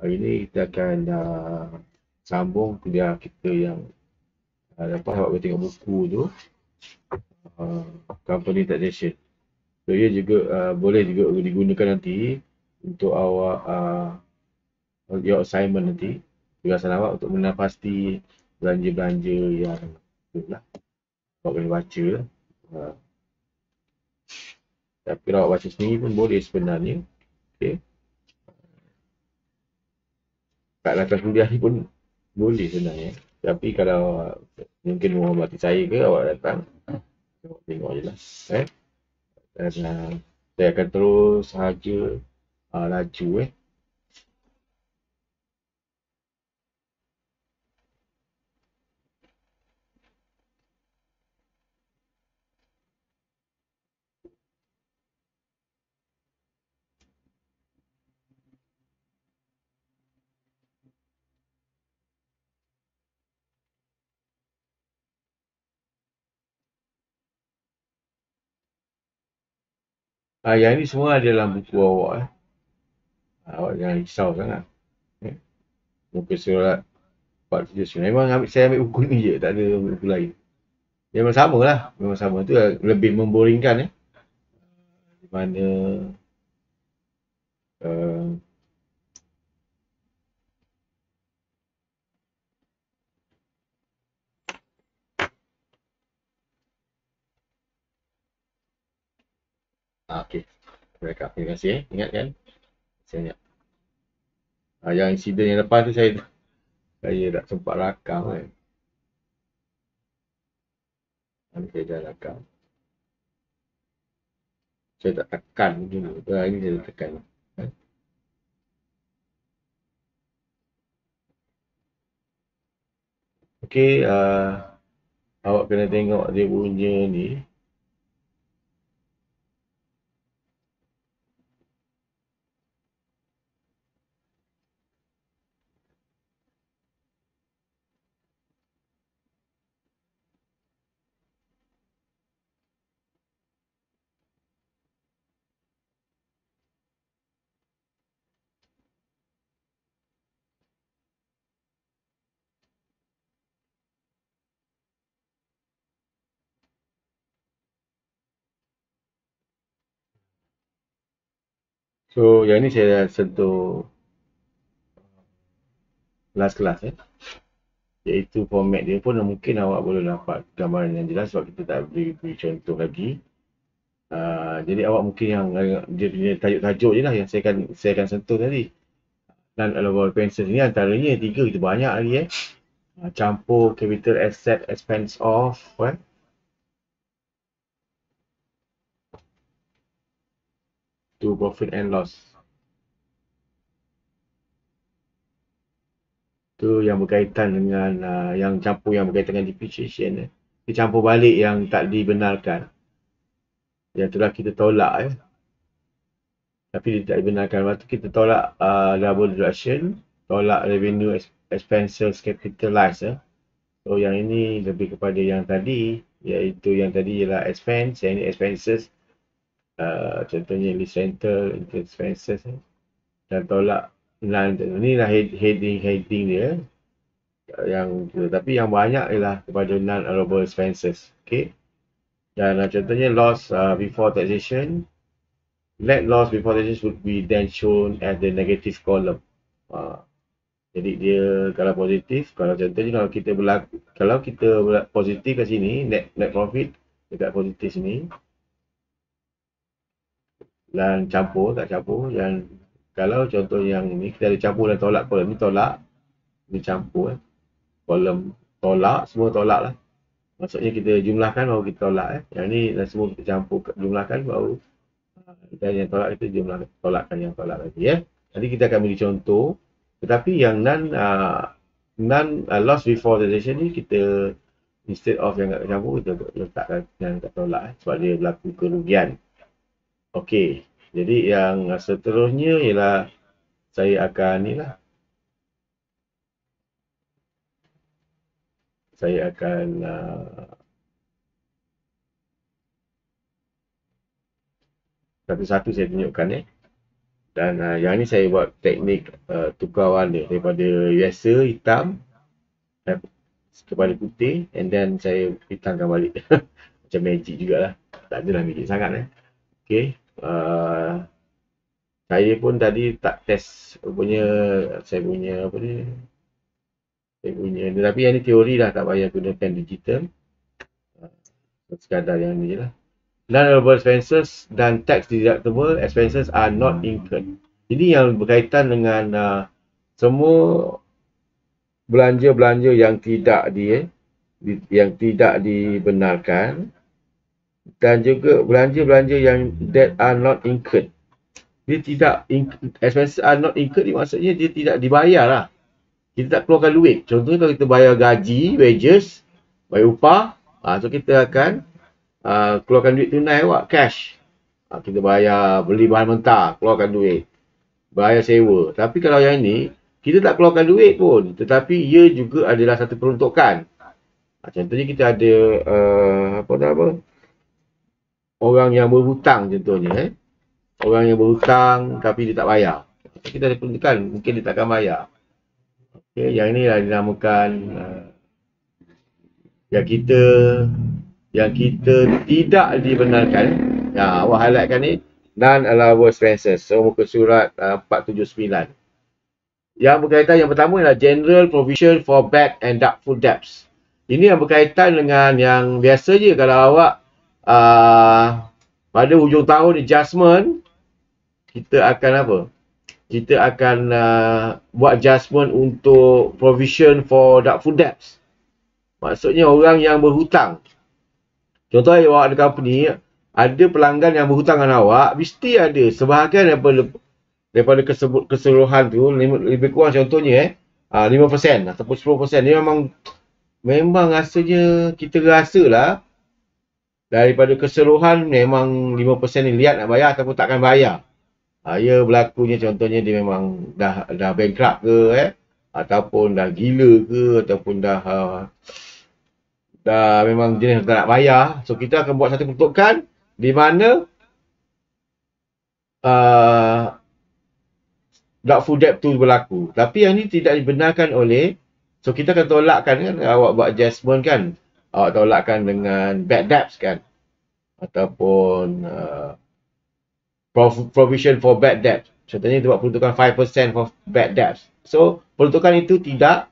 Hari ni kita akan sambung kuliah kita yang lepas awak boleh tengok buku tu, company taxation. So ia juga boleh juga digunakan nanti untuk awak your assignment nanti, tugasan awak untuk menapasti belanja-belanja yang lah awak boleh baca lah. Tapi kalau awak baca sendiri pun boleh sebenarnya. Okay. Kat atas kuliah ni pun boleh sebenarnya. Tapi kalau mungkin menghormati saya ke, awak datang tengok je lah. Dan saya akan terus sahaja laju yang ni semua ada dalam buku awak awak jangan risau sangat. Muka surat 479. Memang saya ambil buku ni je, tak ada buku lain. Memang sama lah. Memang sama. Tu lebih memboringkan di mana uh, okey. Terima kasih Ingat kan? Saya ingat. Yang insiden yang lepas tu saya tak sempat rakam Nanti saya dah rakam. Saya tak tekan dulu. Ini saya tekan. Okey, awak kena tengok dia punya ni. So, yang ni saya sentuh last kelas iaitu format dia pun mungkin awak boleh dapat gambaran yang jelas sebab kita tak beri contoh lagi. Jadi awak mungkin yang dia punya tajuk-tajuk je lah yang saya akan sentuh tadi. Dan allowable expenses ni antaranya 3 kita banyak lagi campur capital asset expense off to profit and loss. Tu yang berkaitan dengan yang campur yang berkaitan dengan depreciation Dia campur balik yang tak dibenarkan. Yang telah kita tolak tapi dia tak dibenarkan. Lepas tu kita tolak double deduction, tolak revenue expenses capitalized So yang ini lebih kepada yang tadi, iaitu yang tadi ialah expense, yang ini expenses. Contohnya lease rental, interest expenses dan tolak inilah heading dia tapi yang banyak ialah kepada non-allowable expenses. Okay. Dan contohnya loss before taxation. Net loss before taxation would be then shown as the negative column. Jadi dia kalau positif, kalau contohnya kalau kita positif kat sini, net profit dekat positif sini. Dan tak campur. Dan kalau contoh yang ini kita ada campur dan tolak kolom ni tolak, ni campur kolom tolak, semua tolak lah. Maksudnya kita jumlahkan baru kita tolak Yang ni dan semua kita campur jumlahkan baru dan yang tolak itu jumlah tolakkan yang tolak lagi Nanti kita akan beri contoh. Tetapi yang non loss before taxation ni kita instead of yang kat campur kita letakkan yang kat tolak sebab dia berlaku kerugian. Okey. Jadi yang seterusnya ialah saya akan saya akan satu-satu saya tunjukkan Dan yang ni saya buat teknik tukar warna daripada biasa hitam kepada putih, and then saya hitamkan balik. Macam magic jugalah. Tak adalah magic sangat Okay. Saya pun tadi tak test saya punya tapi yang ni teori lah, tak payah gunakan digital. Sekadar yang ni je lah. Non-allowable expenses dan tax deductible expenses are not incurred. Ini yang berkaitan dengan semua belanja-belanja yang tidak dibenarkan, dan juga belanja-belanja yang that are not incurred. Dia tidak expenses are not incurred ni maksudnya dia tidak dibayar lah. Kita tak keluarkan duit. Contohnya kalau kita bayar gaji, wages, bayar upah, so kita akan keluarkan duit tunai cash. Kita bayar beli bahan mentah, keluarkan duit. Bayar sewa. Tapi kalau yang ni, kita tak keluarkan duit pun, tetapi ia juga adalah satu peruntukan. Contohnya kita ada orang yang berhutang contohnya. Orang yang berhutang tapi dia tak bayar. Kita ada peruntukan, mungkin dia takkan bayar. Okay, yang ni lah dinamakan yang kita tidak dibenarkan. Awak highlightkan ni non-allowable expenses. So muka surat 479. Yang berkaitan yang pertama adalah general provision for bad and doubtful debts. Ini yang berkaitan dengan yang biasa je kalau awak pada hujung tahun adjustment, kita akan buat adjustment untuk provision for doubtful debts. Maksudnya orang yang berhutang. Contohnya awak ada company, ada pelanggan yang berhutang dengan awak, mesti ada sebahagian daripada keseluruhan tu, lebih kurang contohnya 5% ataupun 10%. Dia memang rasanya kita rasalah daripada keseluruhan memang 5% ni lihat nak bayar ataupun takkan bayar. Ya berlakunya contohnya dia memang dah bankrupt ke ataupun dah gila ke, ataupun dah memang jenis tak nak bayar. So kita akan buat satu peruntukan di mana doubtful debt tu berlaku. Tapi yang ni tidak dibenarkan so kita akan tolakkan kan, awak buat adjustment kan, awak tolakkan dengan bad debts kan, ataupun provision for bad debt. Contohnya kita buat peruntukan 5% for bad debts. So peruntukan itu tidak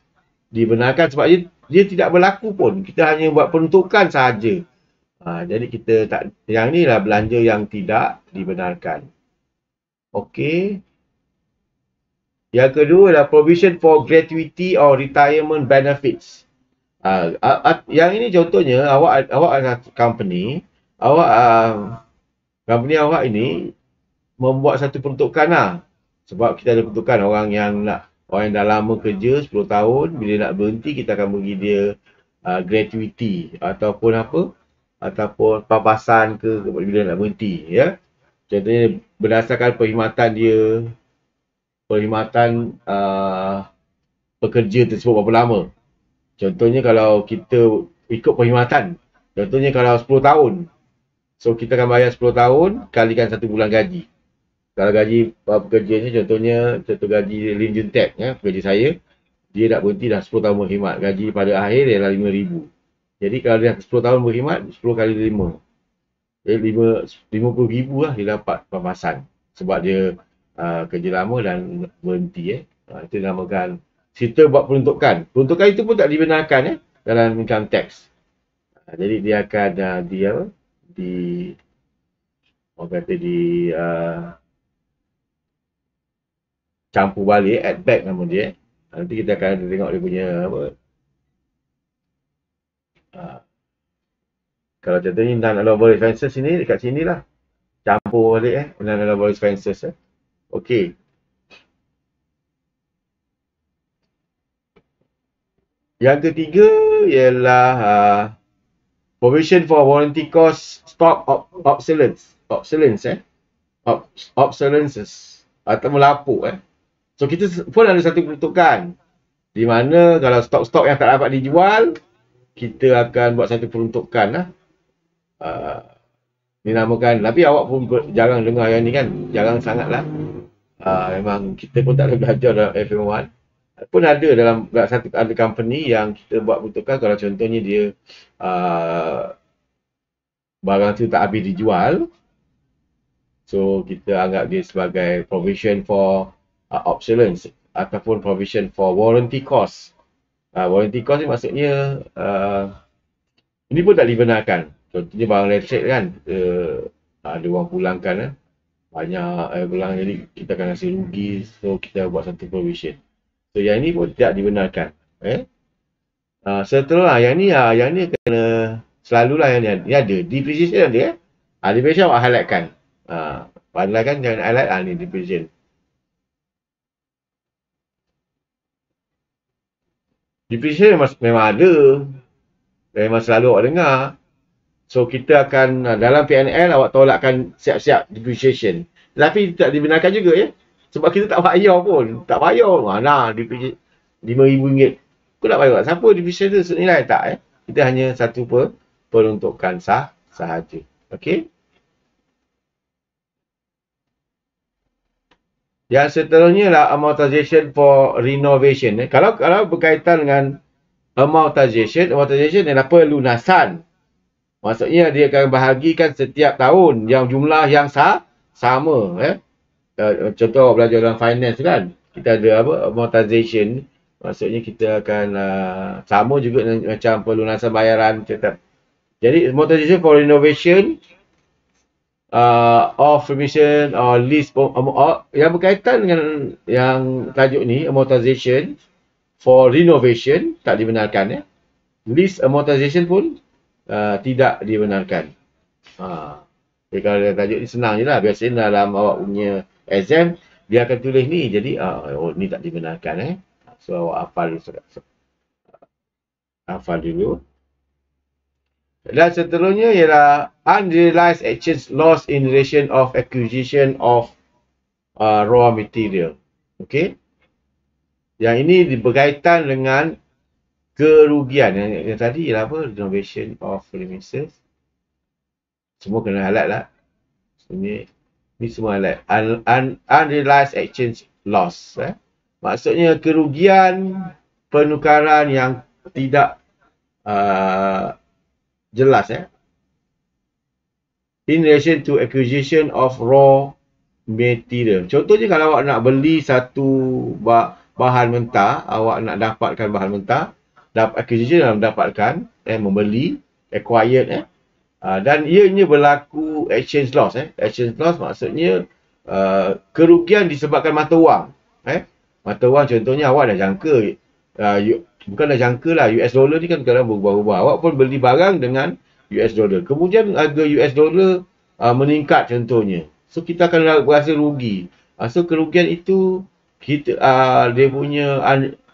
dibenarkan sebab dia tidak berlaku pun. Kita hanya buat peruntukan sahaja. Jadi kita tak, yang ni lah belanja yang tidak dibenarkan. Okey. Yang kedua adalah provision for gratuity or retirement benefits. Yang ini contohnya awak adalah company, company awak ini membuat satu peruntukan lah. Sebab kita ada peruntukan orang yang dah lama kerja 10 tahun, bila nak berhenti kita akan bagi dia gratuity ataupun ataupun papasan ke bila nak berhenti ya. Contohnya berdasarkan perkhidmatan dia, pekerja tersebut berapa lama. Contohnya kalau kita ikut perkhidmatan, contohnya kalau 10 tahun, so kita akan bayar 10 tahun kalikan 1 bulan gaji. Kalau gaji pekerjanya contohnya gaji Lim Jun Tek pekerja saya, dia nak berhenti dah 10 tahun berkhidmat, gaji pada akhir ialah 5,000. Jadi kalau dia 10 tahun berkhidmat, 10 kali 5, jadi 50,000 lah dia dapat papasan sebab dia kerja lama dan berhenti itu dinamakan kita buat peruntukan. Peruntukan itu pun tak dibenarkan dalam income tax. Jadi dia akan campur balik, add back nama dia. Nanti kita akan tengok dia punya kalau contohnya non-allowable expenses sini, dekat sini lah campur balik non-allowable expenses Okey. Yang ketiga ialah provision for warranty cost stock obsolescence atau melapuk So kita pun ada satu peruntukan di mana kalau stok-stok yang tak dapat dijual, kita akan buat satu peruntukan lah. Dinamakan, tapi awak pun jarang dengar yang ni kan, jarang sangat lah. Memang kita pun tak ada belajar dalam FM1. Pun ada dalam satu ada company yang kita buat peruntukan, kalau contohnya dia barang tu tak habis dijual, so kita anggap dia sebagai provision for obsolescence ataupun provision for warranty cost. Warranty cost ni maksudnya ini pun tak dibenarkan. Contohnya barang elektrik kan, ada orang pulangkan banyak pulang, jadi kita akan rasa rugi, so kita buat satu provision. So yang ini pun tidak dibenarkan. Setelah yang ni kena selalulah yang ni ada depreciation ada. Depreciation awak highlightkan. Padahal kan jangan highlight ni depreciation. Depreciation memang ada. Memang selalu awak dengar. So kita akan dalam PNL awak tolakkan siap-siap depreciation. Tapi tak dibenarkan juga ya. Sebab kita tak bayar pun. Tak bayar. Mana depreciation RM5,000. Kau nak bayar siapa depreciation tu senilai tak Kita hanya satu peruntukan sahaja. Okey. Yang seterusnya lah amortization for renovation. Kalau berkaitan dengan amortization adalah pelunasan. Maksudnya dia akan bahagikan setiap tahun yang jumlah yang sama. Contoh belajar dalam finance kan. Kita ada amortization. Maksudnya kita akan sama juga macam pelunasan bayaran. Jadi amortization for renovation of permission or lease yang berkaitan dengan yang tajuk ni, amortization for renovation tak dibenarkan Lease amortization pun tidak dibenarkan. Jadi kalau tajuk ni senang je lah. Biasanya dalam awak punya exam dia akan tulis ni. Jadi ni tak dibenarkan So awak hafal dulu. Dan seterusnya ialah unrealized exchange loss in relation of acquisition of raw material. Okey. Yang ini berkaitan dengan kerugian. Yang tadi ialah apa? Renovation of premises. Semua kena highlight lah. Ini semua highlight. Unrealized exchange loss. Maksudnya kerugian penukaran yang tidak jelas in relation to acquisition of raw material. Contohnya kalau awak nak beli satu bahan mentah, awak nak dapatkan bahan mentah, acquisition dalam mendapatkan, membeli, acquired, dan ianya berlaku exchange loss. Exchange loss maksudnya kerugian disebabkan mata wang. Mata wang contohnya awak dah jangka, bukan dah jangka lah, US dollar ni kan kadang berubah-ubah. Awak pun beli barang dengan US dollar. Kemudian harga US dollar meningkat contohnya. So kita akan berasa rugi. So kerugian itu kita dia punya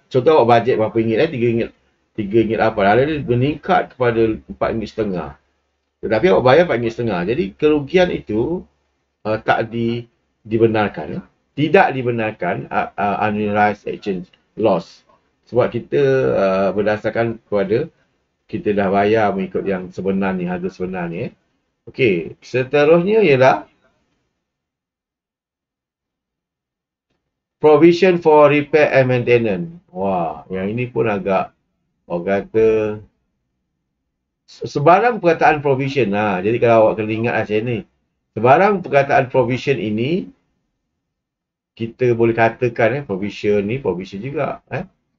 contoh awak bajet berapa ringgit RM3 apa. Dia meningkat kepada RM4.5. Tetapi awak bayar RM4.5. Jadi kerugian itu tak dibenarkan. Tidak dibenarkan unrealized exchange loss. Sebab kita berdasarkan kepada kita dah bayar mengikut yang sebenar ni, harga sebenar ni. Okey, seterusnya ialah provision for repair and maintenance. Wah, yang ini pun agak orang kata sebarang perkataan provision. Jadi kalau awak kena ingat macam ni. Sebarang perkataan provision ini kita boleh katakan provision ni provision juga.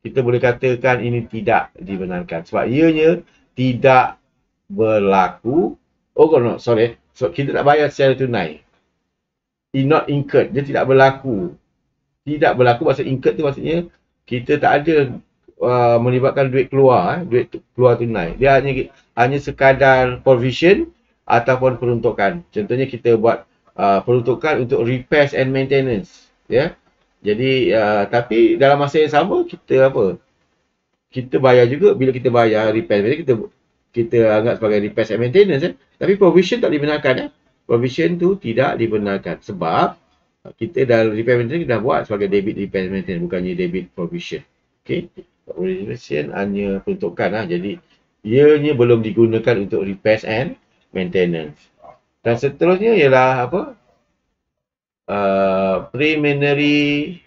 Kita boleh katakan ini tidak dibenarkan sebab ianya tidak berlaku. So kita tak bayar secara tunai. Not incurred, dia tidak berlaku. Tidak berlaku maksud incurred tu maksudnya kita tak ada melibatkan duit keluar, duit keluar tunai. Dia hanya sekadar provision ataupun peruntukan. Contohnya kita buat peruntukan untuk repairs and maintenance. Jadi tapi dalam masa yang sama kita kita bayar juga. Bila kita bayar repair, kita anggap sebagai repairs and maintenance. Tapi provision tak dibenarkan. Provision tu tidak dibenarkan sebab kita dalam repair maintenance kita dah buat sebagai debit repair maintenance, bukannya debit provision. Okey, provision hanya peruntukan jadi ianya belum digunakan untuk repairs and maintenance. Dan seterusnya ialah preliminary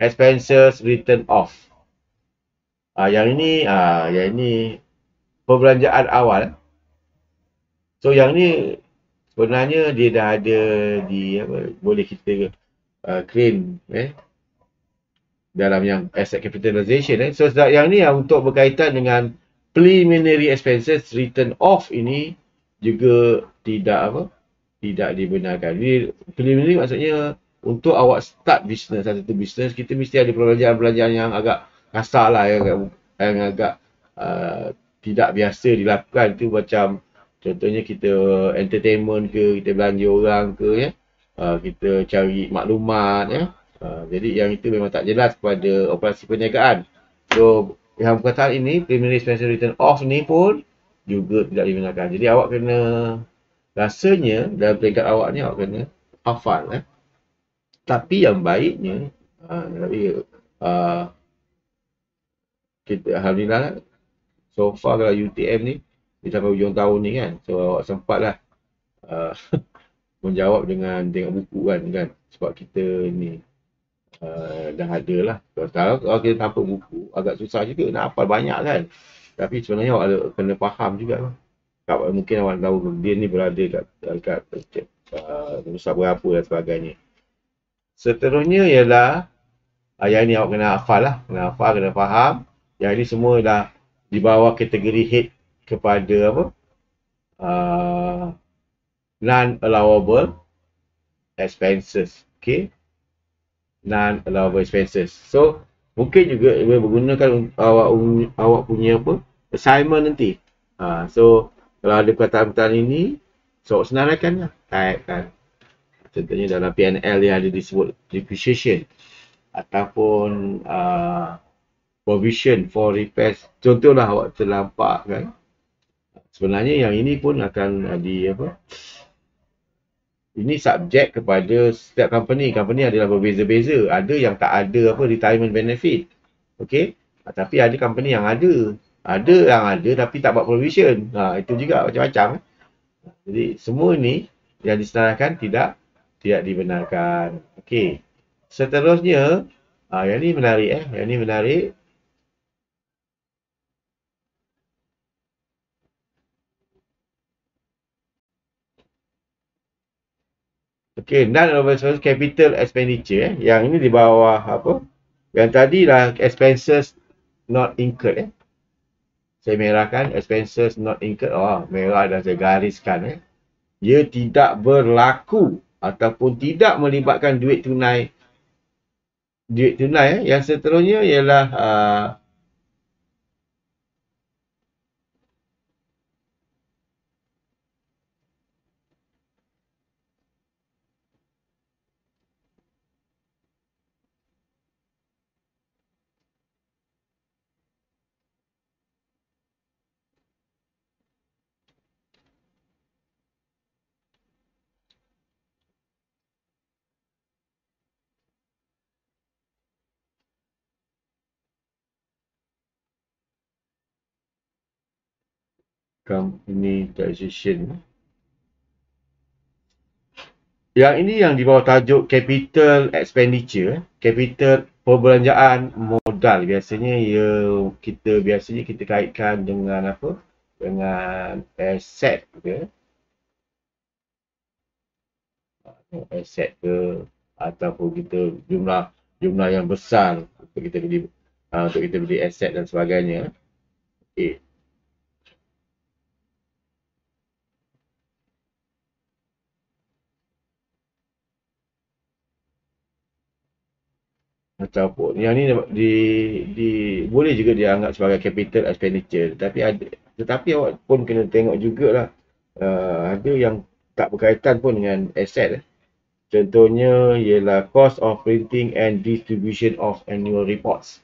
expenses written off. Yang ini perbelanjaan awal. So yang ni sebenarnya dia dah ada di boleh kita claim dalam yang asset capitalization. So yang ni untuk berkaitan dengan preliminary expenses written off ini juga tidak dibenarkan. Jadi preliminary maksudnya untuk awak start bisnes, satu bisnes, kita mesti ada perbelanjaan yang agak kasar lah, yang agak tidak biasa dilakukan. Itu macam contohnya kita entertainment ke, kita belanja orang ke, kita cari maklumat, jadi yang itu memang tak jelas pada operasi perniagaan. So yang perkataan ini, preliminary expenses written off ni pun juga tidak dibenarkan. Jadi awak kena, rasanya dalam peringkat awak ni awak kena hafal. Tapi yang baiknya, kita alhamdulillah so far kalau UTM ni dia sampai hujung tahun ni kan, so awak sempat lah menjawab dengan tengok buku kan, sebab kita ni dah ada lah. Sekarang kalau kita tanpa buku agak susah juga nak hafal banyak kan, tapi sebenarnya awak kena faham juga lah. Mungkin awak tahu dia ni berada kat besar berapa dan sebagainya. Seterusnya ialah yang ni awak kena hafal lah, kena faham. Yang ni semua dah di bawah kategori head kepada non-allowable expenses. Okay, non-allowable expenses. So mungkin juga menggunakan awak punya assignment nanti. So kalau ada perkataan-perkataan ini, so senaraikan lah, typekan. Contohnya dalam P&L dia ada disebut depreciation ataupun provision for repairs. Contohlah awak terlampak kan. Sebenarnya yang ini pun akan ini subjek kepada setiap company. Company adalah berbeza-beza. Ada yang tak ada retirement benefit. Okey. Tapi ada company yang ada. Ada yang ada tapi tak buat provision. Itu juga macam-macam. Jadi semua ni yang disenaraikan tidak dibenarkan. Okey. Seterusnya, yang ni menarik Yang ni menarik. Okey, non-allowable capital expenditure. Yang ini di bawah Yang tadi lah expenses not incurred. Saya merahkan expenses not incurred. Merah dah saya gariskan. Ia tidak berlaku ataupun tidak melibatkan duit tunai. Yang seterusnya ialah company taxation. Yang ini yang di bawah tajuk capital expenditure, capital perbelanjaan modal. Biasanya kita kaitkan dengan dengan aset ke, ataupun kita jumlah yang besar untuk kita beli aset dan sebagainya. Okey. Ataupun yang ni boleh juga dianggap sebagai capital expenditure, tetapi awak pun kena tengok jugalah, ada yang tak berkaitan pun dengan aset. Contohnya ialah cost of printing and distribution of annual reports.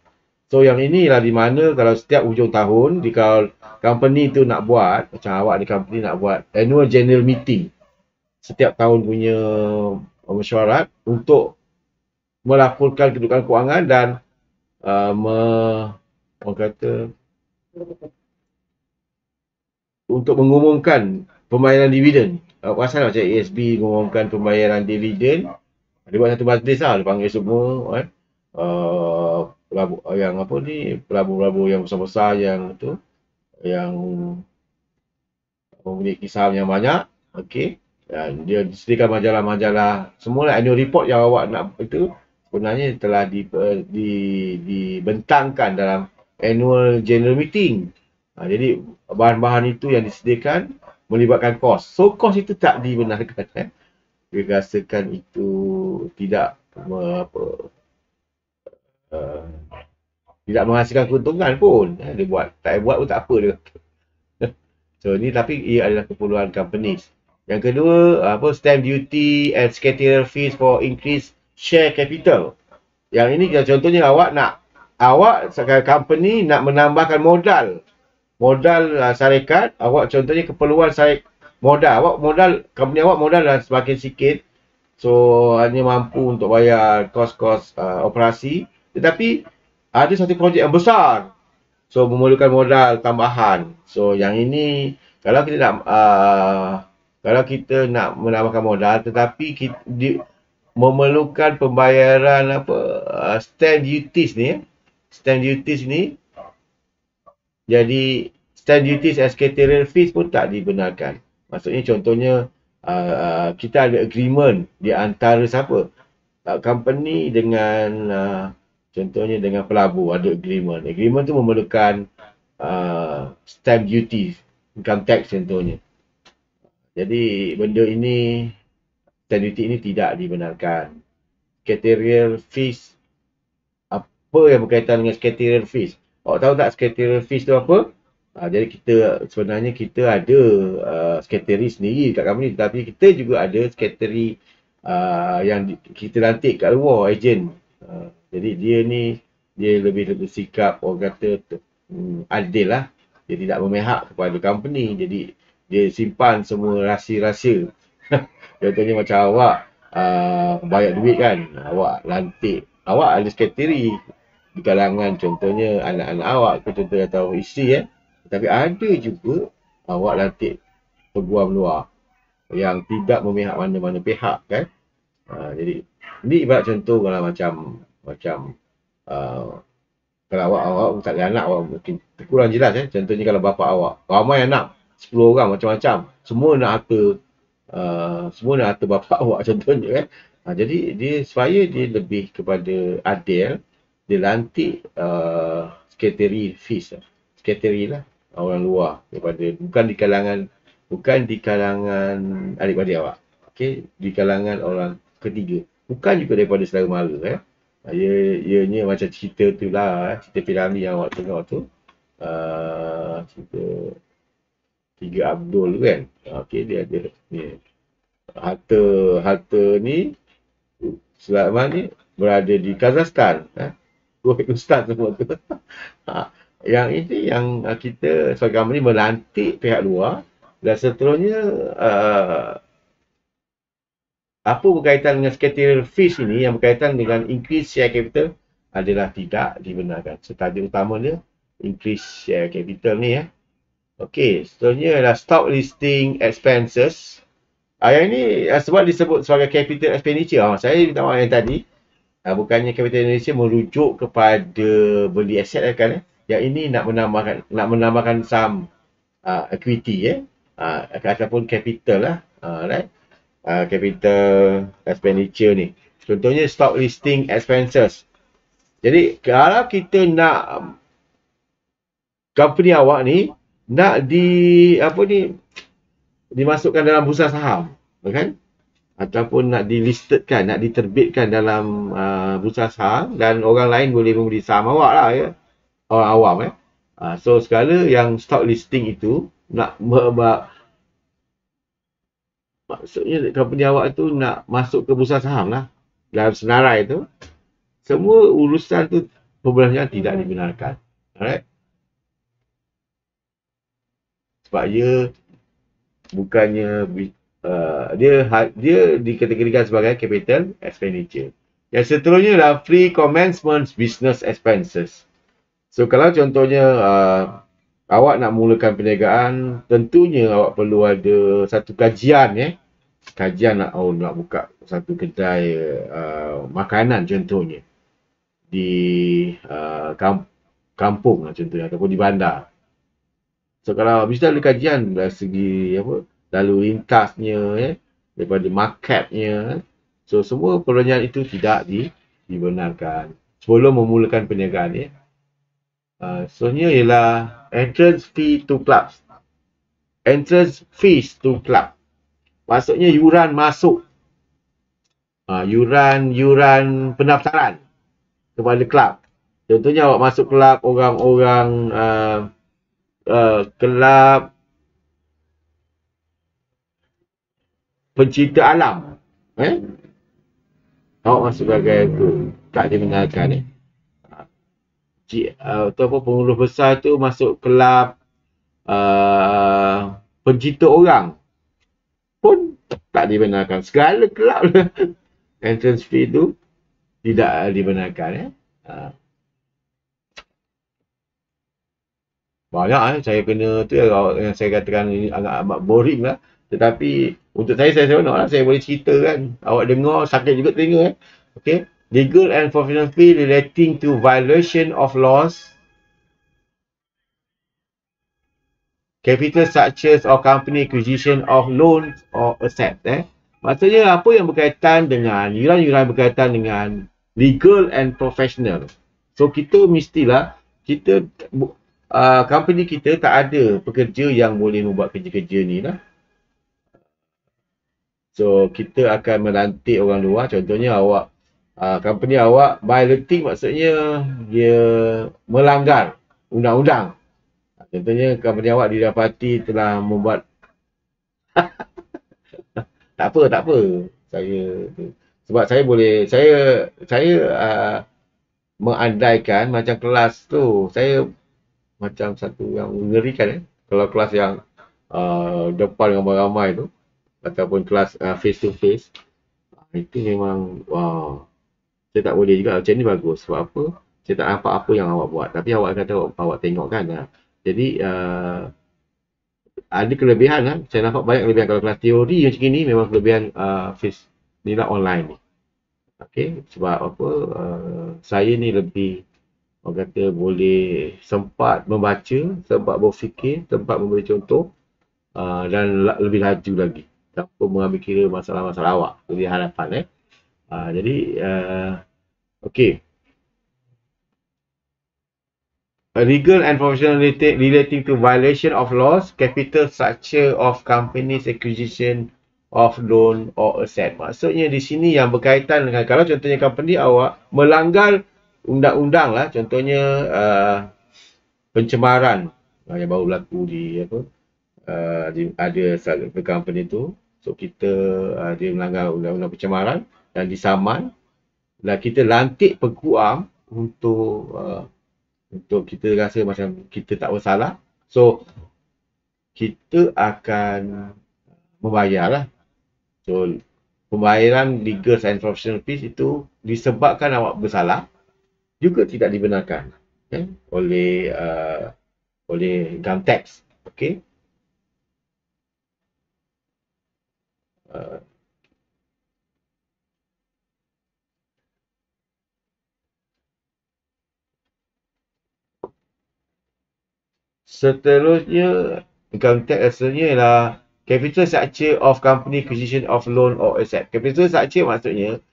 So yang inilah di mana kalau setiap hujung tahun, kalau company tu nak buat, macam awak di company nak buat annual general meeting, setiap tahun punya mesyuarat untuk melaporkan kedudukan kewangan dan untuk mengumumkan pembayaran dividen. Pasal macam ASB mengumumkan pembayaran dividen, Dia buat satu majlis lah, dia panggil semua kan. Pelabur yang apa ni, pelabur-pelabur yang besar-besar yang tu, yang memiliki saham yang banyak, okey. Dan dia disediakan majalah-majalah, semua annual report yang awak nak itu sebenarnya telah dibentangkan dalam annual general meeting. Jadi bahan-bahan itu yang disediakan melibatkan kos. So kos itu tak dibenarkan. Dia rasakan itu tidak uh, tidak menghasilkan keuntungan pun. Dia buat, tak buat pun tak apa dia. So ni tapi ia adalah keperluan companies. Yang kedua, stamp duty and secretarial fees for increased share capital. Yang ini contohnya awak company nak menambahkan modal. Modal syarikat, awak contohnya keperluan modal. Company awak modal dah semakin sikit. So hanya mampu untuk bayar kos-kos operasi. Tetapi ada satu projek yang besar. So memerlukan modal tambahan. So yang ini kalau kita nak menambahkan modal tetapi memerlukan pembayaran stamp duties ni. Stamp duties ni. Jadi stamp duties and secretarial fees pun tak dibenarkan. Maksudnya contohnya kita ada agreement di antara siapa? Company dengan contohnya dengan pelabur ada agreement. Agreement tu memerlukan stamp duty, income tax contohnya. Jadi benda ini, stamp duty ini tidak dibenarkan. Secretarial fees, apa yang berkaitan dengan secretarial fees? Awak tahu tak secretarial fees tu apa? Jadi sebenarnya kita ada secretary sendiri kat company, tapi kita juga ada secretary yang kita lantik kat luar, agent. Jadi dia lebih bersikap orang kata adil lah. Dia tidak memihak kepada company. Jadi dia simpan semua rahsia-rahsia. Contohnya macam awak banyak duit kan, awak lantik, awak ada sekretari di kalangan contohnya anak-anak awak contohnya atau isteri tapi ada juga awak lantik peguam luar yang tidak memihak mana-mana pihak kan. Jadi ini ibarat contoh kalau macam kalau awak tak ada anak, awak mungkin kurang jelas contohnya kalau bapa awak ramai anak 10 orang macam-macam, semua nak harta bapa awak contohnya kan. Jadi supaya dia lebih kepada adil, dia lantik secretary fees, secretary lah orang luar daripada bukan di kalangan adik-beradik awak, okey, di kalangan orang ketiga, bukan juga daripada saudara mara ianya macam cerita tu lah, cerita Piramli yang awak tengok tu, cerita Tiga Abdul kan. Okey, dia ada ni harta ni selama ni berada di Kazakhstan. Uzbekistan semua tu. Yang ini yang kita sebagai company melantik pihak luar dan seterusnya apa berkaitan dengan secretarial fees ini yang berkaitan dengan increase share capital adalah tidak dibenarkan. Tajuk utama dia increase share capital ni Okey, seterusnya adalah stock listing expenses. Yang ini sebab disebut sebagai capital expenditure. Saya minta maaf yang tadi. Bukannya capital expenditure merujuk kepada beli aset kan. Yang ini nak menambahkan saham equity ataupun capital lah. Right? Capital expenditure ni. Contohnya stock listing expenses. Jadi kalau kita nak company awak ni nak dimasukkan dalam bursa saham, kan? Ataupun nak dilistedkan, nak diterbitkan dalam bursa saham dan orang lain boleh membeli saham awak lah orang awam so segala yang stock listing itu nak maksudnya company awak tu nak masuk ke bursa saham lah dalam senarai tu, semua urusan tu perbelanjaan tidak dibenarkan. Alright, sebab ia bukannya dia dikategorikan sebagai capital expenditure. Yang seterusnya adalah free commencement business expenses. So kalau contohnya awak nak mulakan perniagaan, tentunya awak perlu ada satu kajian kajian nak buka satu kedai makanan contohnya di kampung lah contohnya ataupun di bandar. So kalau mesti ada kajian dari segi lalu lintasnya, daripada marketnya. So semua perluan itu tidak dibenarkan sebelum memulakan perniagaan. Soalnya ialah entrance fee to clubs. Entrance fees to club. Maksudnya yuran masuk. Yuran pendaftaran kepada kelab. Contohnya awak masuk kelab orang-orang kelab pencinta alam. Awak masuk sebagai itu. Tak dibenarkan. Ataupun pengurus besar tu masuk kelab pencinta orang pun tak dibenarkan. Segala kelab entrance fee tu tidak dibenarkan. Banyak saya kena tu yang saya katakan ini agak amat boring lah. Tetapi untuk saya seronok lah. Saya boleh cerita kan. Awak dengar sakit juga telinga. Okay. Legal and professional fee relating to violation of laws, capital structures or company acquisition of loans or assets. Maksudnya apa yang berkaitan dengan yuran-yuran berkaitan dengan legal and professional. So kita mestilah company kita tak ada pekerja yang boleh membuat kerja-kerja ni lah. So kita akan melantik orang luar. Contohnya awak company awak violating maksudnya dia melanggar undang-undang. Contohnya company awak didapati telah membuat tak apa. Sebab saya mengandaikan macam kelas tu, saya macam satu yang mengerikan. Kalau kelas yang depan ramai-ramai tu ataupun kelas face to face, itu memang saya tak boleh juga. Macam ni bagus. Sebab apa? Saya tak nampak apa yang awak buat. Tapi awak kata awak tengok kan. Jadi ada kelebihan lah. Saya nampak banyak kelebihan. Kalau kelas teori macam ni memang kelebihan face ni lah online ni. Okay. Sebab apa? Saya ni lebih orang kata boleh sempat membaca, sempat berfikir, sempat memberi contoh dan lebih laju lagi tanpa mengambil kira masalah-masalah awak dari hadapan. Jadi okay. Legal and professional relating to violation of laws, capital structure of companies, acquisition of loan or asset. Maksudnya di sini yang berkaitan dengan kalau contohnya company awak melanggar undang-undang lah, contohnya pencemaran yang baru berlaku di ada satu company tu. So kita dia melanggar undang-undang pencemaran dan disaman. Dan kita lantik peguam untuk kita rasa macam kita tak bersalah. So kita akan membayar lah. So pembayaran legal and professional fees itu disebabkan awak bersalah juga tidak dibenarkan oleh income tax. Okay. Seterusnya income tax asalnya ialah capital structure of company, acquisition of loan or asset. Capital structure maksudnya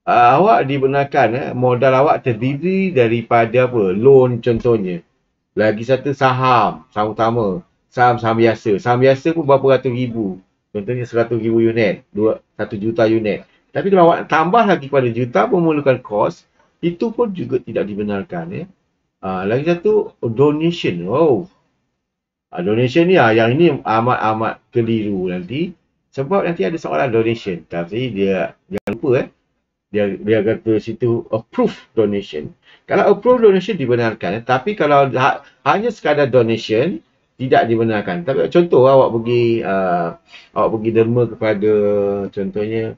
awak dibenarkan modal awak terdiri daripada apa? Loan contohnya. Lagi satu saham utama. Saham biasa. Saham biasa pun berapa ratus ribu. Contohnya 100,000 unit. 1 juta unit. Tapi kalau awak tambah lagi kepada juta memerlukan kos, itu pun juga tidak dibenarkan. Lagi satu donation. Donation ni yang ini amat keliru nanti. Sebab nanti ada soalan donation. Tapi dia jangan lupa dia kata situ approve donation. Kalau approve donation dibenarkan. Tapi kalau hanya sekadar donation tidak dibenarkan. Tapi contoh awak pergi derma kepada contohnya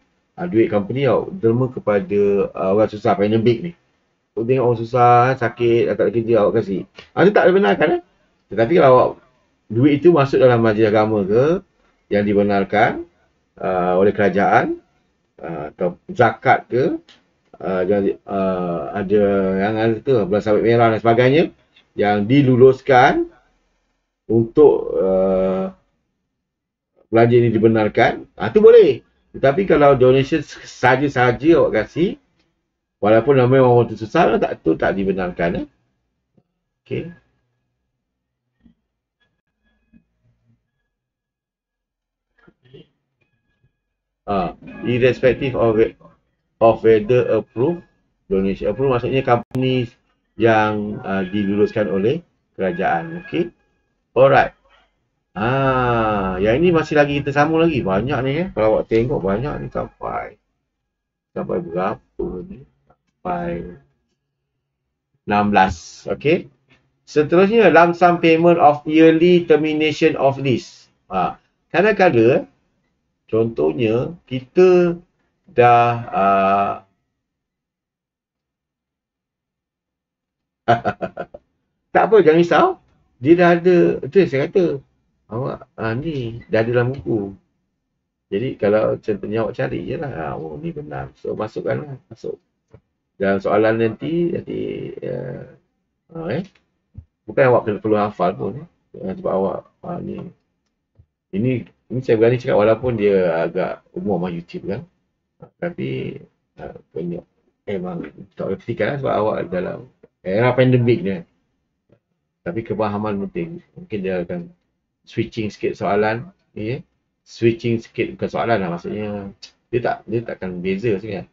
duit company awak derma kepada orang susah pandemik ni. Tengok orang susah sakit tak ada kerja awak kasih. Itu tak dibenarkan. Tetapi kalau awak duit itu masuk dalam majlis agama ke yang dibenarkan, oleh kerajaan, atau zakat ke, ada yang ada tu bulan sabit merah dan sebagainya yang diluluskan untuk belanja ini dibenarkan, tu boleh. Tetapi kalau donation saja-saja awak kasih, walaupun namanya orang tu susah, tak dibenarkan. Okay. Irrespective of whether approved donation. Approved maksudnya company yang diluluskan oleh kerajaan. Okay. Alright. Yang ini masih lagi kita sambung lagi. Banyak ni Kalau awak tengok banyak ni sampai berapa ni? Sampai 16. Okay. Seterusnya, lump sum payment of yearly termination of lease. Kadang-kadang contohnya kita dah tak apa, jangan risau. Dia dah ada, itu yang saya kata. Awak ni dah ada dalam buku. Jadi kalau contohnya awak cari je lah. Oh ni benar. So masukkan lah. Masuk. Dalam soalan nanti bukan awak kena perlu hafal pun. Sebab awak ni. Ini saya berani cakap walaupun dia agak umur mah YouTube kan. Tapi banyak memang tak berhentikan lah sebab awak dalam era pandemik ni. Tapi kefahaman penting. Mungkin dia akan switching sikit soalan. Switching sikit bukan soalan lah. Maksudnya dia takkan beza sebenarnya.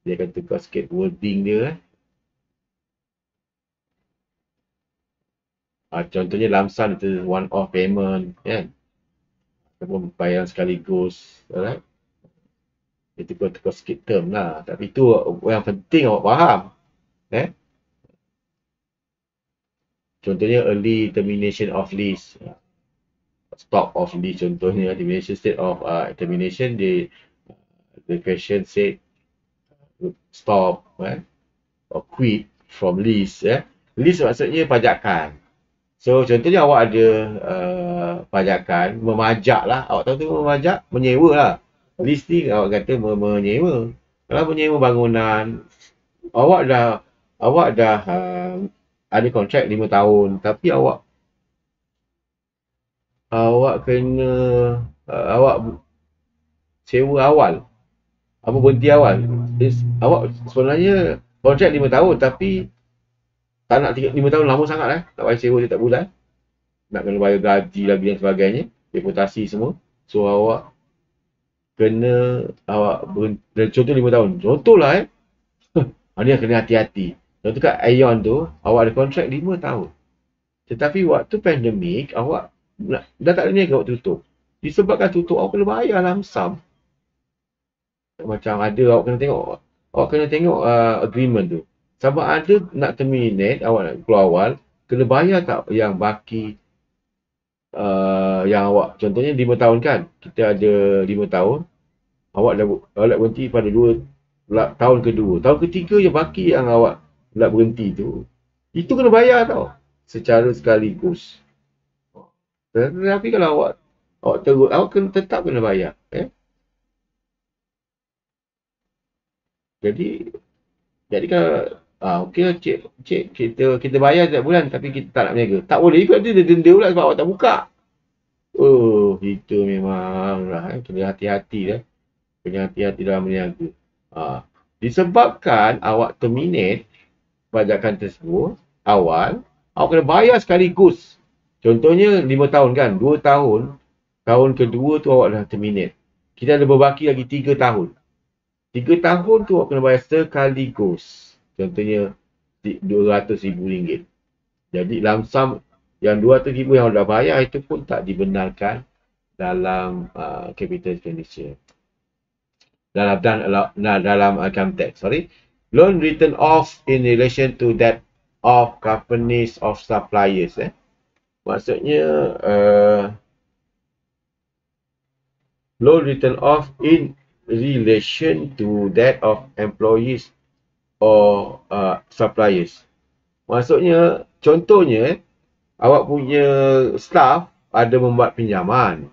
Dia akan tukar sikit wording dia. Contohnya lump sum itu one off payment kan. Ataupun bayaran sekaligus. Alright. Dia tukar sikit term lah. Tapi itu yang penting awak faham. Contohnya early termination of lease. Stop of lease contohnya. Termination state of termination. The question said stop or quit from lease. Lease maksudnya pajakan. So contohnya awak ada pajakan, memajak lah. Awak tahu tu memajak? Menyewa lah. Lease ni awak kata menyewa. Kalau menyewa bangunan, awak dah ada kontrak 5 tahun. Tapi awak kena awak sewa awal. Apa berhenti awal. Awak sebenarnya kontrak 5 tahun tapi tak nak 5 tahun lama sangat tak payah sewa setiap bulan. Nak kena bayar gaji lagi dan sebagainya. Reputasi semua. So awak kena contoh 5 tahun. Contohlah dia kena hati-hati. Contoh kat Aeon tu, awak ada kontrak 5 tahun. Tetapi waktu pandemik, awak dah tak ada niaga, awak tutup. Disebabkan tutup, awak kena bayar lump sum. Macam ada, awak kena tengok agreement tu. Sama ada nak terminate, awak nak keluar awal, kena bayar tak yang baki yang awak, contohnya 5 tahun kan. Kita ada 5 tahun. Awak dah berhenti pada 2 tahun kedua. Tahun ketiga yang baki yang awak nak berhenti tu. Itu kena bayar tau. Secara sekaligus. Tapi kalau awak terus, awak tetap kena bayar. Jadi kalau okey cik kita bayar setiap bulan tapi kita tak nak berniaga. Tak boleh ikut dia denda pula sebab awak tak buka. Itu memang kena hati-hati dah. Kena hati-hati dalam berniaga. Disebabkan awak terminate pajakan tersebut awal, awak kena bayar sekaligus. Contohnya 5 tahun kan, 2 tahun. Tahun kedua tu awak dah terminate. Kita ada berbaki lagi 3 tahun. 3 tahun tu awak kena bayar sekaligus. Contohnya RM200,000. Jadi lump sum yang RM200,000 yang dah bayar itu pun tak dibenarkan dalam capital expenditure. Dalam income tax, loan written off in relation to that of companies of suppliers. Maksudnya loan written off in relation to that of employees or suppliers. Maksudnya, contohnya awak punya staff ada membuat pinjaman,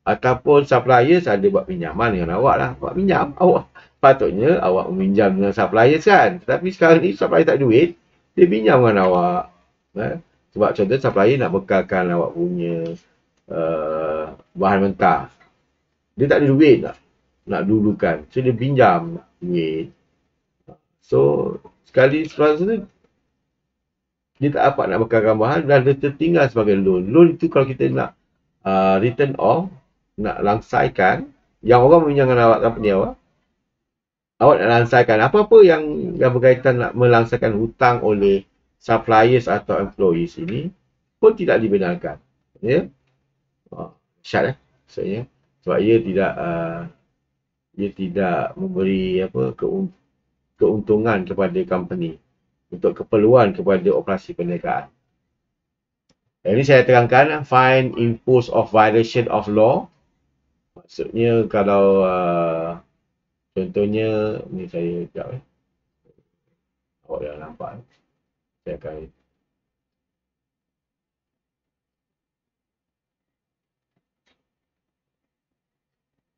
Ataupun suppliers ada buat pinjaman dengan awak lah. Awak pinjam, awak patutnya awak meminjam dengan suppliers kan. Tapi sekarang ni supplier tak ada duit, dia pinjam dengan awak. Sebab contoh supplier nak bekalkan awak punya bahan mentah. Dia tak ada duit nak dulukan. So dia pinjam duit. So sekali setelah tu dia tak dapat nak bekalkan bahan dan dia tertinggal sebagai loan. Loan itu kalau kita nak return off, nak langsaikan, yang orang meminjamkan awak company awak nak langsaikan apa-apa yang berkaitan nak melangsaikan hutang oleh suppliers atau employees ini pun tidak dibenarkan. Ya. Syarat maksudnya sebab ia tidak memberi keuntungan kepada company untuk keperluan kepada operasi perniagaan. Ini saya terangkan fine impose of violation of law. Maksudnya kalau contohnya ni saya sekejap awak dah nampak. Saya akan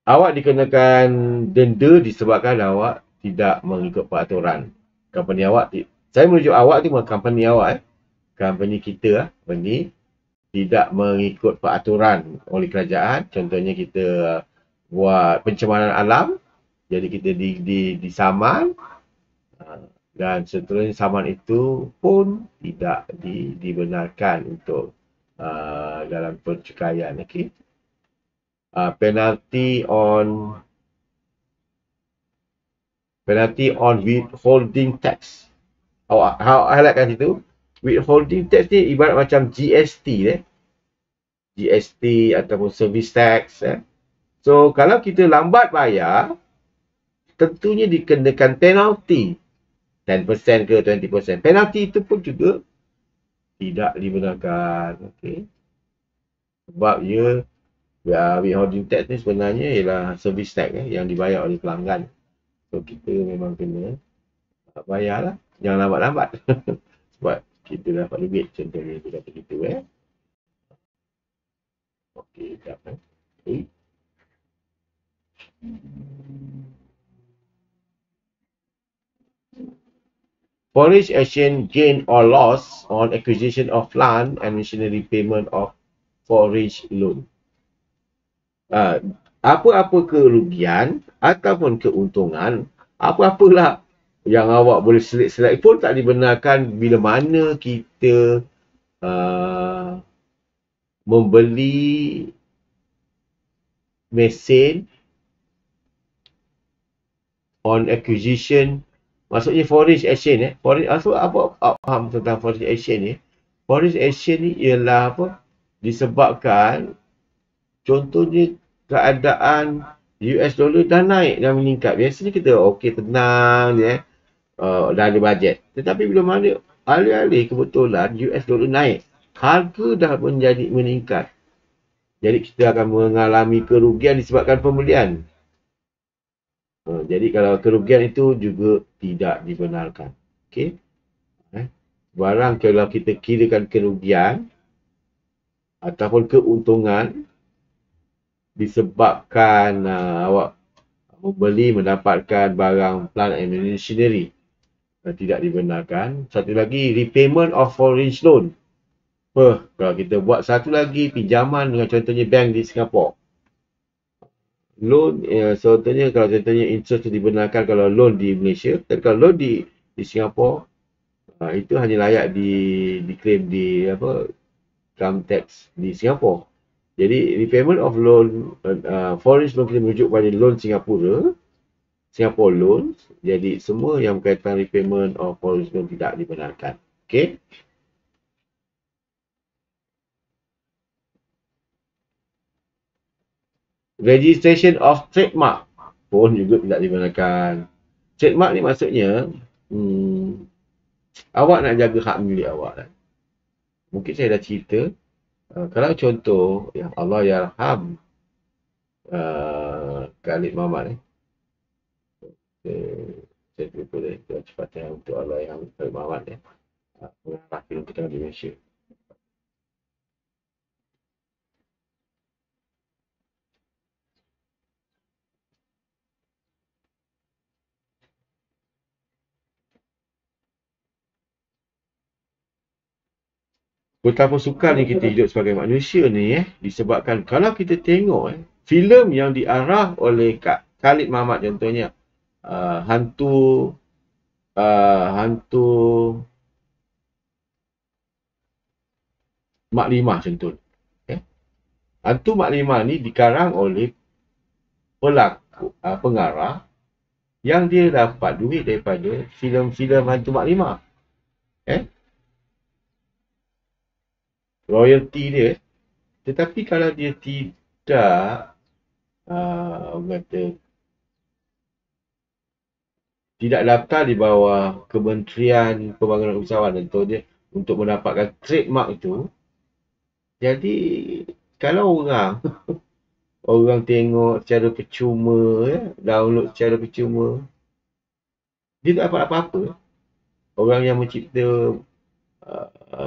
awak dikenakan denda disebabkan awak tidak mengikut peraturan company awak. Saya merujuk awak tu company awak company kita company tidak mengikut peraturan oleh kerajaan. Contohnya kita buat pencemaran alam, jadi kita disaman dan seterusnya saman itu pun tidak dibenarkan untuk dalam percukaian. Okay. Penalty on withholding tax. Awak highlightkan situ. Withholding tax ni ibarat macam GST GST ataupun service tax. So kalau kita lambat bayar, tentunya dikenakan penalty 10% ke 20%. Penalty itu pun juga tidak dibenarkan. Okay. Sebab withholding tax ni sebenarnya ialah service tax yang dibayar oleh pelanggan. So kita memang kena bayarlah. Jangan lambat-lambat. Sebab kita dapat duit. Contohnya kita kata gitu. Okey, sekejap. Okay. Foreign exchange gain or loss on acquisition of land and machinery payment of foreign loan. Apa-apa kerugian ataupun keuntungan, apa-apalah yang awak boleh select pun tak dibenarkan bila mana kita membeli mesin on acquisition. Maksudnya foreign exchange apa faham tentang foreign exchange ni? Foreign exchange ni ialah disebabkan contohnya keadaan US dollar dah naik dan meningkat. Biasanya kita okey tenang je dah ada bajet. Tetapi bila mana alih-alih kebetulan US dollar naik, harga dah meningkat. Jadi kita akan mengalami kerugian disebabkan pembelian. Jadi kalau kerugian itu juga tidak dibenarkan. Okey. Barang kalau kita kirakan kerugian ataupun keuntungan disebabkan awak membeli mendapatkan barang plant and machinery, tidak dibenarkan. Satu lagi, repayment of foreign loan. Kalau kita buat satu lagi pinjaman dengan contohnya bank di Singapura. Loan, contohnya kalau contohnya interest dibenarkan kalau loan di Malaysia, tapi kalau loan di Singapura, itu hanya layak diklaim di income tax di Singapura. Jadi repayment of loan, foreign loan kita merujuk pada loan Singapore loan. Jadi semua yang berkaitan repayment of foreign loan tidak dibenarkan. Okey. Registration of trademark pun juga tidak dibenarkan. Trademark ni maksudnya awak nak jaga hak milik awak. Mungkin saya dah cerita. Kalau contoh yang Allah yarham Khalid Muhammad saya lupa cepatnya untuk Allah yang Khalid Muhammad pengarah filem kita di Malaysia. Betapa sukar ni kita hidup sebagai manusia ni disebabkan kalau kita tengok filem yang diarah oleh Khalid Muhammad contohnya hantu hantu Mak Limah contoh. Hantu Mak Limah ni dikarang oleh pengarah yang dia dapat duit daripada filem-filem hantu Mak Limah. Royalty dia. Tetapi kalau dia tidak tidak daftar di bawah Kementerian Pembangunan Usahawan contohnya untuk mendapatkan trademark itu, jadi kalau orang tengok secara percuma, download secara percuma, dia tak dapat apa-apa. Orang yang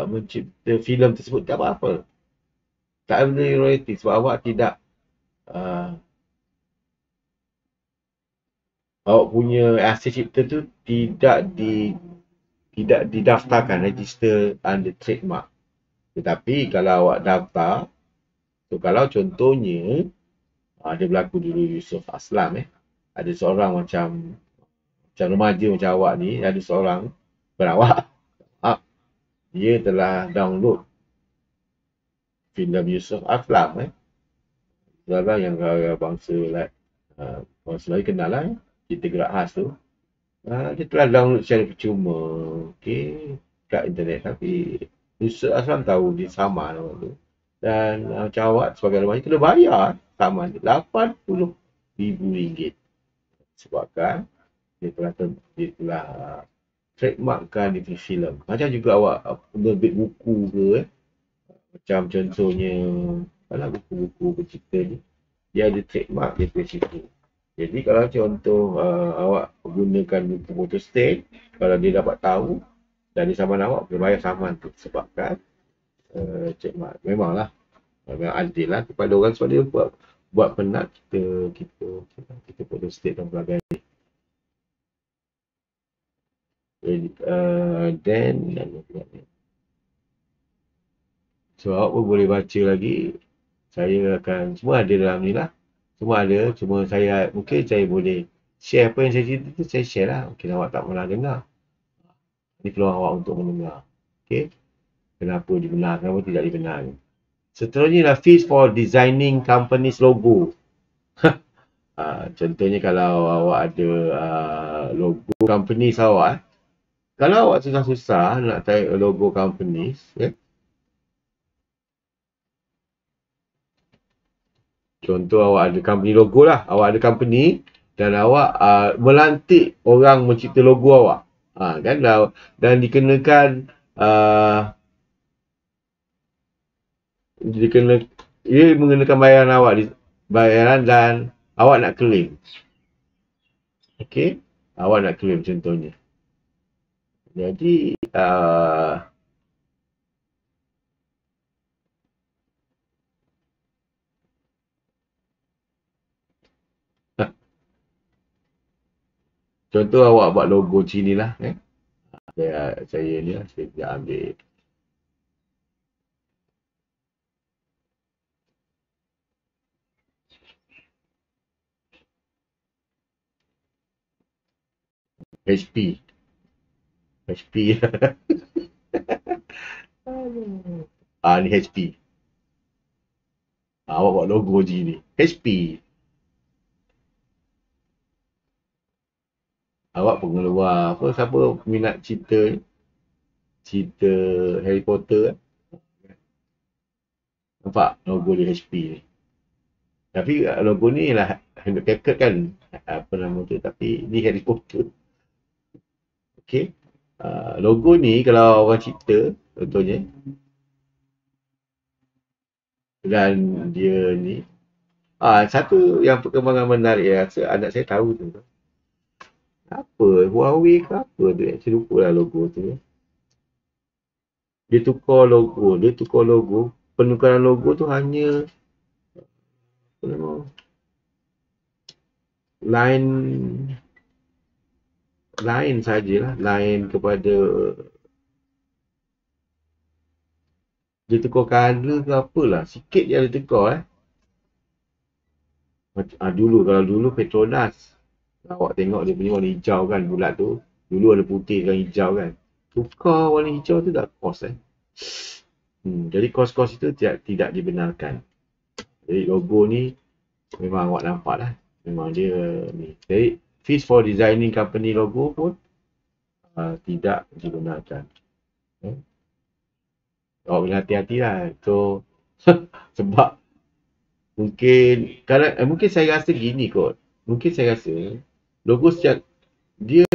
mencipta filem tersebut tak apa-apa. Tak ada royalty sebab awak tidak awak punya hasil cipta tu tidak didaftarkan, register under trademark. Tetapi kalau awak daftar, kalau contohnya ada berlaku dulu Yusof Aslam ada seorang macam remaja macam awak ni, ada seorang berawak dia telah download filem Yusof Aslam seorang yang bangsa bangsa Melayu kenal lah Kita Gerak Khas tu. Dia telah download secara percuma kat internet, tapi Yusof Aslam tahu dia sama nama tu. Dan macam awak sebagai remaja kena bayar sama RM80,000 sebabkan dia telah trademarkkan di filem. Macam juga awak menerbit buku ke macam contohnya buku-buku bercerita ni, dia ada trademark dia punya cerita. Jadi kalau contoh awak gunakan buku photostat, kalau dia dapat tahu dan dia saman awak, kena bayar saman tu sebabkan trademark. Memang adil lah kepada orang sebab dia buat penat kita photostat dan sebagainya. Then so awak pun boleh baca lagi. Saya akan semua ada dalam ni lah. Semua ada, cuma mungkin saya boleh share apa yang saya cerita tu, saya share lah. Mungkin awak tak pernah dengar. Ini peluang awak untuk mendengar. Kenapa dibenarkan, kenapa tidak dibenarkan. Seterusnya lah fees for designing company's logo. Contohnya kalau awak ada logo company awak, kalau awak susah-susah nak type logo company, contoh awak ada company logo lah, awak ada company dan awak melantik orang mencipta logo awak, kan, dan dikenakan dia mengenakan bayaran dan awak nak claim. Awak nak claim contohnya. Jadi contoh awak buat logo sini lah, saya ni lah, saya ambil HP ni HP. Awak buat logo sini HP. Awak pengeluar siapa minat cerita Harry Potter nampak logo dia HP ni. Tapi logo ni lah Henry Packard kan, apa nama tu, tapi ni Harry Potter. Logo ni kalau orang cipta contohnya, dan dia ni satu yang perkembangan menarik rasa anak saya tahu tu apa Huawei ke apa tu, saya lupa lah logo tu. Dia tukar logo, penukaran logo tu hanya lain sajalah, lain kepada Dia tukar colour ke apalah. Sikit je ada tukar dulu, kalau dulu Petronas. Awak tengok dia punya warna hijau kan, bulat tu. Dulu ada putih dan hijau kan. Tukar warna hijau tu tak kos jadi kos-kos itu tidak dibenarkan. Jadi logo ni memang awak nampak lah. Memang dia ni. Jadi fees for designing company logo pun tidak dibenarkan. Awak kena hati-hati lah. So, sebab mungkin saya rasa gini kot. Mungkin saya rasa logo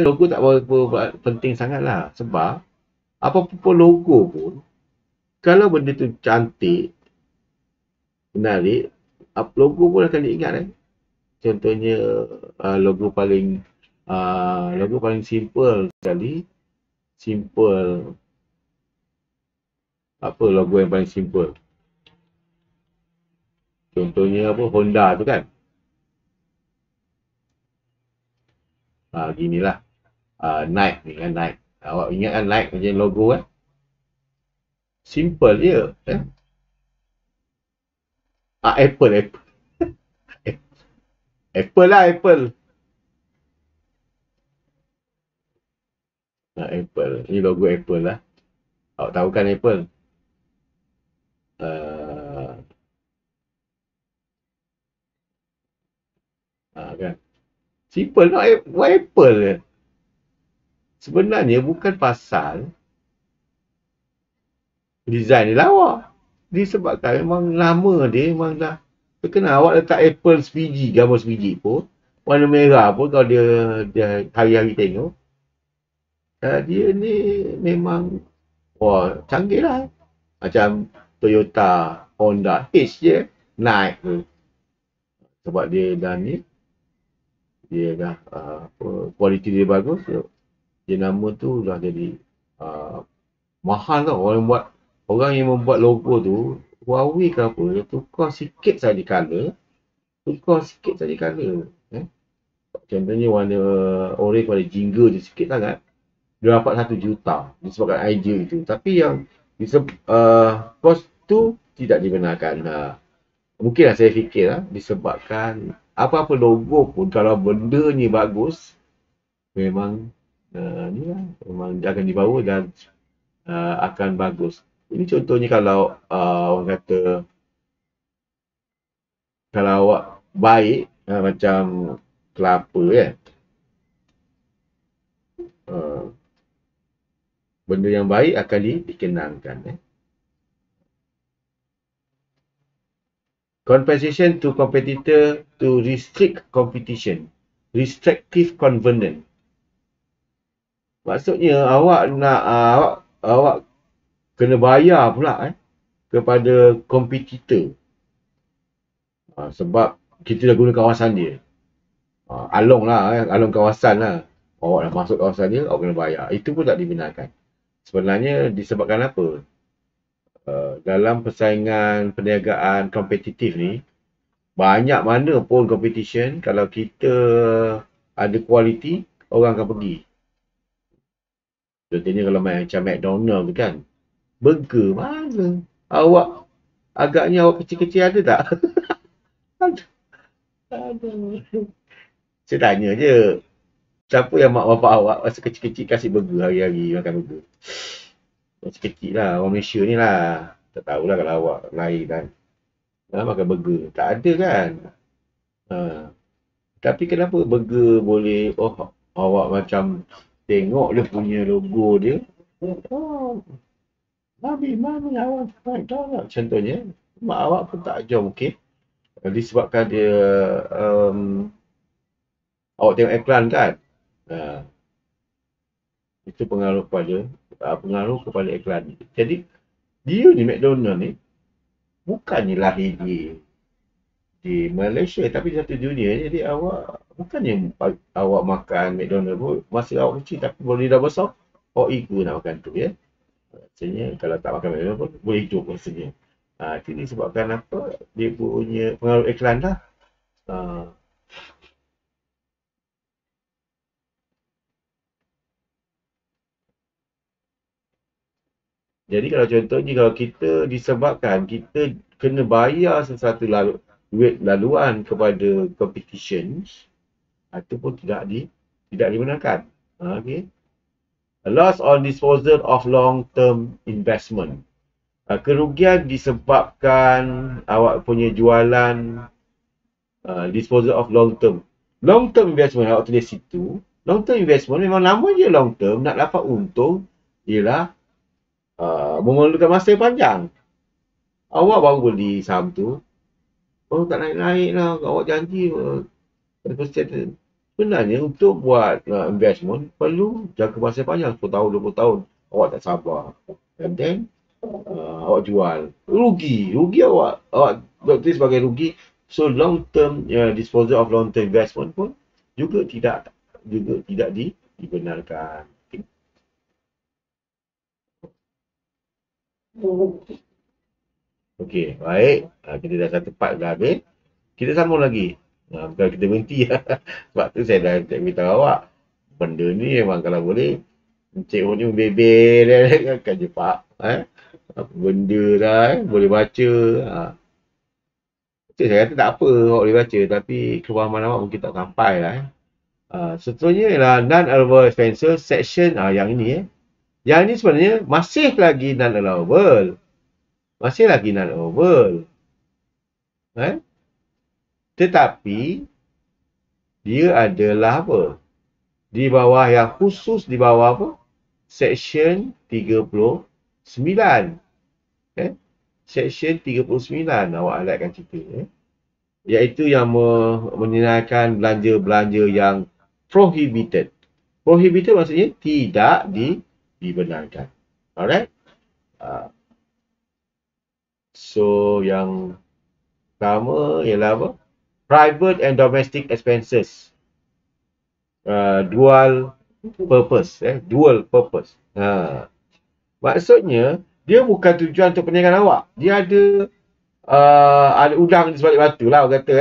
logo tak berapa penting sangat lah. Sebab apa-apa logo pun, kalau benda tu cantik, menarik, logo pun akan diingat Contohnya logo paling simple sekali. Simple. Apa logo yang paling simple? Contohnya apa? Honda tu kan. Ginilah. Nike ni kan, Nike. Awak ingat kan Nike macam logo kan? Simple je. Apple. Apple lah, Apple. Apple. Ni logo Apple lah. Awak tahu kan Apple? Kan? Simple lah. Apple je. Sebenarnya bukan pasal design dia lawa. Disebabkan memang nama dia memang dah terkenal. Awak letak Apple sebiji, gambar sebiji pun, warna merah pun kalau dia hari-hari tengok, dia ni memang canggih lah. Macam Toyota, Honda, H je, Nike tu. Sebab dia dah ni, dia dah kualiti dia bagus, dia nama tu dah jadi mahal tau. Orang yang membuat logo tu, Huawei ke apa, dia tukar sikit saja colour. Contohnya warna orange pada jingga je sikit sangat, dia dapat 1 juta disebabkan idea itu. Tapi yang kos tu tidak dibenarkan. Mungkinlah saya fikir disebabkan apa-apa logo pun kalau benda ni bagus, memang ni lah, memang akan dibawa dan akan bagus. Ini contohnya kalau orang kata, kalau awak baik macam kelapa kan, benda yang baik akan dikenangkan. Compensation to competitor to restrict competition. Restrictive covenant. Maksudnya awak nak awak kena bayar pula kepada kompetitor. Sebab kita dah guna kawasan dia. Along lah, along kawasan lah. Awak dah masuk kawasan dia, awak kena bayar. Itu pun tak dibenarkan. Sebenarnya disebabkan apa? Dalam persaingan perniagaan kompetitif ni, banyak mana pun competition, kalau kita ada kualiti, orang akan pergi. Contohnya kalau macam McDonald tu kan, burger mana? Agaknya awak kecil-kecil ada tak? Aduh. Saya tanya je, siapa yang mak bapak awak masa kecil-kecil kasih burger hari-hari makan burger? Masih kecil lah, orang Malaysia ni lah. Tak tahulah kalau awak lain kan. Makan burger. Tak ada kan? Tapi kenapa burger boleh, awak macam tengok dia punya logo dia. Nabi mana awak McDonald contohnya. Mak awak pun tak ajar mungkin. Disebabkan dia, awak tengok iklan kan? Itu pengaruh kepada iklan. Jadi, dia ni McDonald ni, bukannya lahir di Malaysia tapi di satu dunia. Jadi bukannya awak makan McDonald pun masa awak kecil, tapi boleh dah besar awak ikut nak makan tu rasanya kalau tak makan McDonald pun boleh hidup rasanya. Itu disebabkan apa, dia punya pengaruh iklan lah. Jadi kalau contohnya kalau kita disebabkan kita kena bayar sesuatu duit laluan kepada competitions ataupun tidak dibenarkan. Okey. A loss on disposal of long term investment. Kerugian disebabkan awak punya jualan disposal of long term. Long term investment awak tulis situ. Long term investment memang nama je long term, nak dapat untung ialah memerlukan masa yang panjang. Awak baru beli saham tu, oh tak naik-naik lah, awak janji persen. Sebenarnya untuk buat investment perlu jangka masa panjang, 10 tahun, 20 tahun. Awak tak sabar. And then awak jual. Rugi awak tulis sebagai rugi. So long term disposal of long term investment pun juga tidak dibenarkan. Okey, baik. Kita dah satu part dah habis. Kita sambung lagi. Bukan kita berhenti. Sebab tu saya dah beritahu awak. Benda ni memang kalau boleh Encik ni bebel kan je pak. Apa benda dah boleh baca. Saya kata tak apa awak boleh baca. Tapi kefahaman awak mungkin tak sampai lah. Seterusnya ialah non-allowable expenses section yang ini. Yang ini sebenarnya masih lagi non-allowable. Masih lagi non-allowable. Tetapi dia adalah apa? Di bawah yang khusus di bawah apa? Section 39. Section 39 awak highlightkan situ. Iaitu yang menyenaraikan belanja-belanja yang prohibited. Prohibited maksudnya tidak dibenarkan. Alright? So yang pertama ialah apa? Private and domestic expenses. Dual purpose. Dual purpose. Maksudnya, dia bukan tujuan untuk perniagaan awak. Dia ada udang di sebalik batu lah, orang kata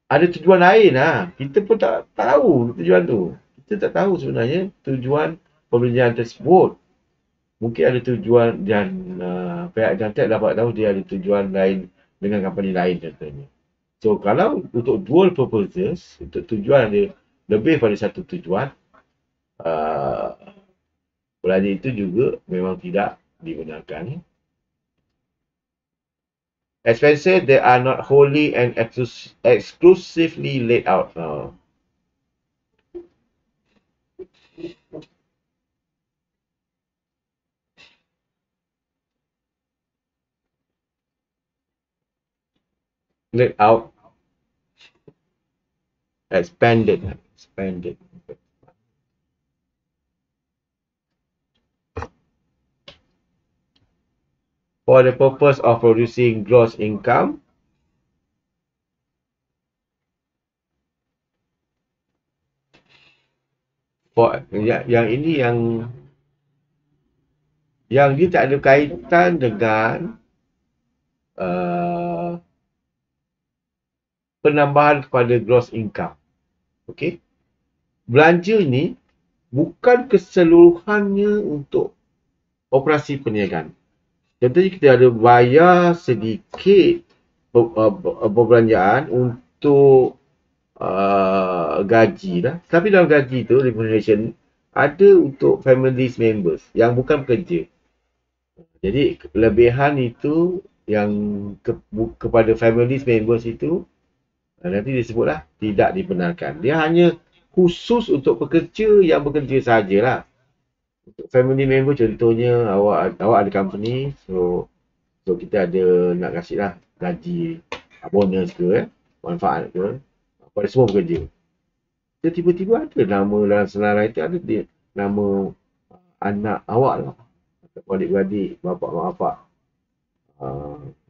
ada tujuan lain Kita pun tak tahu tujuan tu. Kita tak tahu sebenarnya tujuan perbelanjaan tersebut. Mungkin ada tujuan dan pihak jantan dapat tahu dia ada tujuan lain dengan company lain contohnya. So kalau untuk dual purposes, untuk tujuan ada lebih pada satu tujuan, belanja itu juga memang tidak dibenarkan. Expenses that are not wholly and exclusively laid out. Laid out. Expanded. For the purpose of producing gross income. Yang ini yang dia tak ada kaitan dengan penambahan kepada gross income. Okey. Belanja ni bukan keseluruhannya untuk operasi perniagaan. Contohnya kita ada bayar sedikit perbelanjaan untuk gaji lah. Tapi dalam gaji tu, remuneration, ada untuk family members yang bukan pekerja. Jadi kelebihan itu yang kepada family members itu nanti disebutlah tidak dibenarkan. Dia hanya khusus untuk pekerja yang bekerja sajalah. Untuk family member contohnya awak ada company, so kita ada nak kasih lah gaji, bonus ke manfaat ke pada semua pekerja. Tiba-tiba ada nama dalam senarai itu, ada dia nama anak awak lah, adik-beradik, bapak-bapak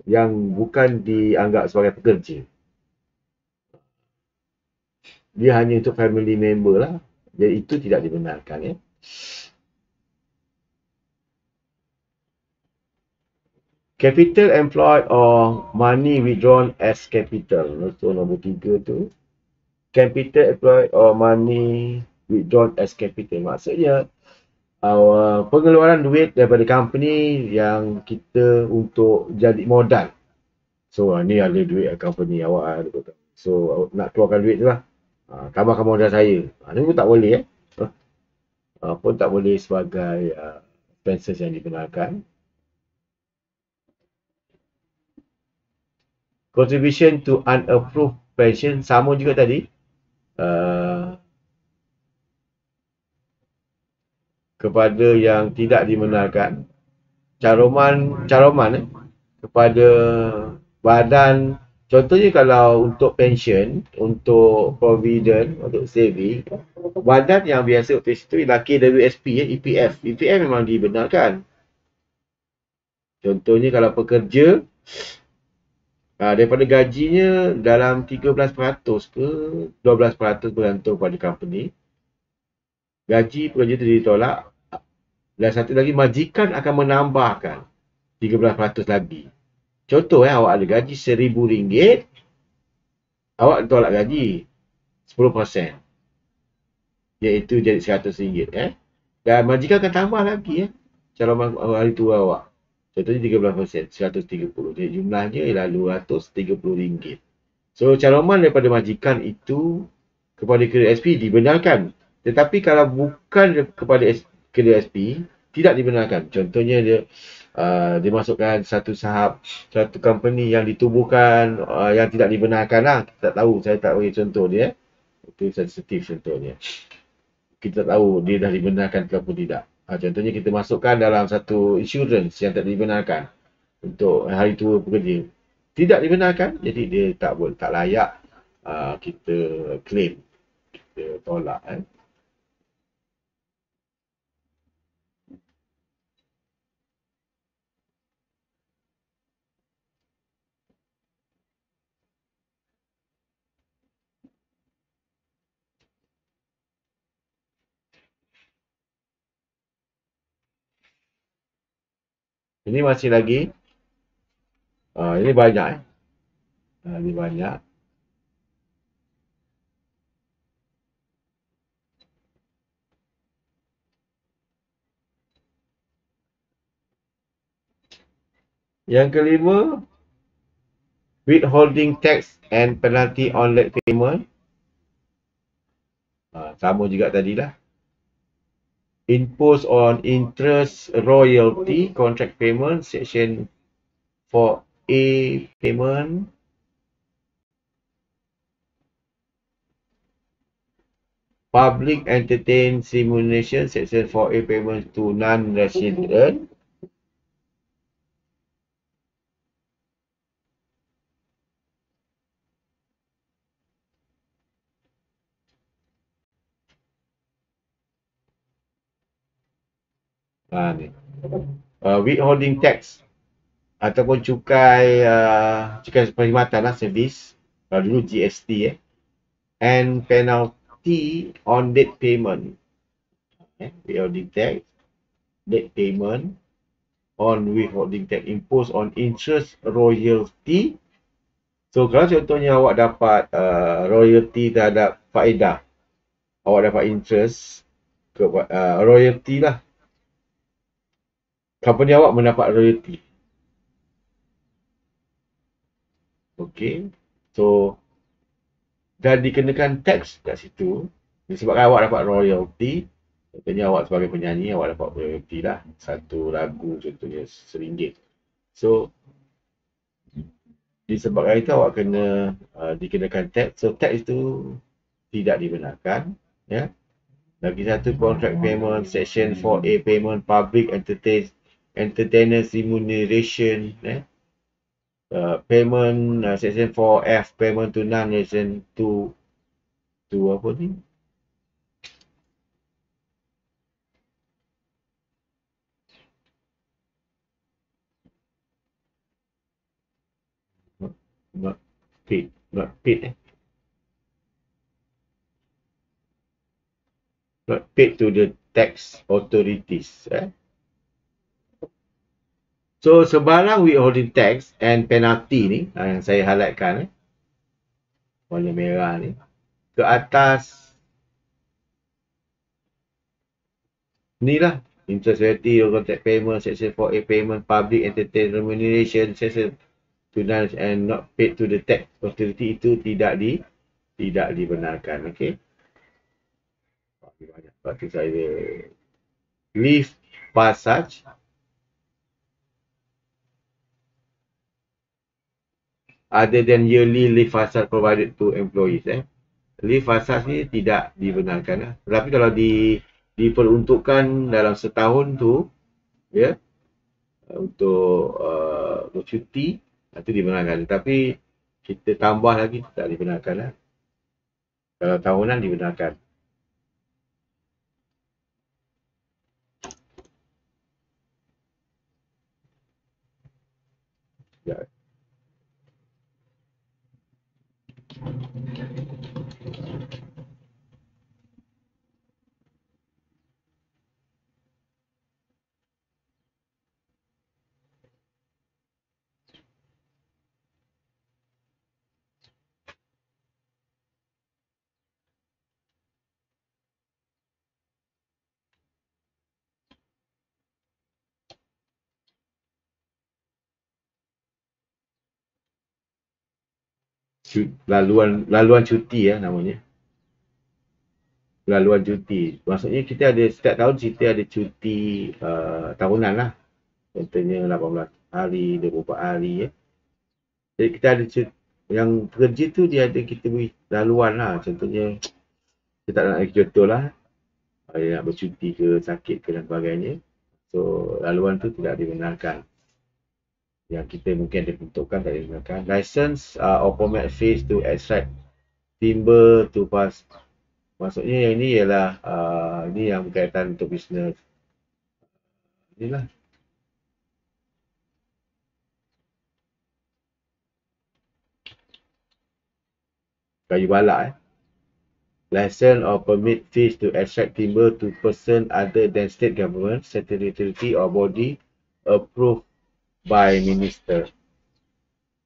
yang bukan dianggap sebagai pekerja. Dia hanya untuk family member lah. Jadi itu tidak dibenarkan Capital employed or money withdrawn as capital. So nombor 3 tu. Capital employed or money withdrawn as capital. Maksudnya pengeluaran duit daripada company yang kita untuk jadi modal. So ni ada duit company awak ada. So nak keluarkan duit tu lah. Tambahkan modal saya. Ni pun tak boleh pun tak boleh sebagai expenses yang dibenarkan. Contribution to unapproved pension sama juga tadi. Kepada yang tidak dibenarkan. Caroman kepada badan, contohnya kalau untuk pension, untuk provident, untuk saving, badan yang biasa untuk itu ialah KWSP, EPF. EPF memang dibenarkan. Contohnya kalau pekerja, daripada gajinya dalam 13% ke 12% bergantung pada company, gaji pekerja itu ditolak. Dan satu lagi, majikan akan menambahkan 13% lagi. Contoh awak ada gaji RM1,000, awak tolak gaji 10%. Iaitu jadi RM100. Dan majikan akan tambah lagi calon hari tua awak. Contohnya 13%, RM130. Jadi jumlahnya ialah RM230. So calonan daripada majikan itu kepada KWSP dibenarkan. Tetapi kalau bukan kepada KWSP, tidak dibenarkan. Contohnya dia dimasukkan satu sahab, satu company yang ditubuhkan yang tidak dibenarkan lah. Kita tak tahu, saya tak bagi contoh dia. Itu sensitif contohnya. Kita tak tahu dia dah dibenarkan ataupun tidak. Contohnya kita masukkan dalam satu insurans yang tak dibenarkan untuk hari tua pekerja. Tidak dibenarkan, jadi dia tak layak kita claim, kita tolak. Ini masih lagi, ini banyak ini banyak. Yang kelima, withholding tax and penalty on late payment. Sama juga tadilah. Impose on interest, royalty, contract payment, section 4A payment. Public entertain simulation, section 4A payment to non-resident. Withholding tax ataupun cukai perkhidmatan lah, servis. Kalau dulu GST and penalty on late payment. Withholding tax, late payment on withholding tax imposed on interest, royalty. So kalau contohnya awak dapat royalty terhadap faedah, awak dapat interest ke royalty lah, company awak mendapat royalty. Okey, so dan dikenakan tax kat situ disebabkan awak dapat royalty. Contohnya awak sebagai penyanyi, awak dapat royalty lah, satu lagu contohnya RM1. So disebabkan itu awak kena dikenakan tax. So tax itu tidak dibenarkan. Lagi satu, contract payment, section 4A payment, public entertainers remuneration, payment, section 4F payment to non-resident to apa ni? Not paid to the tax authorities. So sebarang withholding tax and penalty ni yang saya highlightkan warna merah ni ke atas ni lah interest rate, contact payment, section 4A payment, public entertainment remuneration, section 29 and not paid to the tax authority itu tidak dibenarkan. Okey. Banyak. Lepas tu saya leave passage other than yearly leave passage provided to employees. Leave passage ni tidak dibenarkan. Tetapi kalau diperuntukkan dalam setahun tu, ya, untuk bercuti, itu dibenarkan. Tapi kita tambah lagi tak dibenarkan. Kalau tahunan dibenarkan. Ya. Laluan cuti ya namanya. Laluan cuti. Maksudnya kita ada setiap tahun kita ada cuti tahunan lah. Contohnya 18 hari, 24 hari ya. Jadi kita ada cuti, yang pekerja tu dia ada kita beri laluan lah. Contohnya kita tak nak bagi contoh lah. Dia nak bercuti ke, sakit ke dan sebagainya. So laluan tu tidak dibenarkan. Yang kita mungkin ada peruntukan tak dibenarkan. License or permit fees to extract timber to pass. Maksudnya yang ini ialah ini yang berkaitan untuk bisnes. Inilah. Kayu balak License or permit fees to extract timber to person other than state government, statutory or body approved by minister.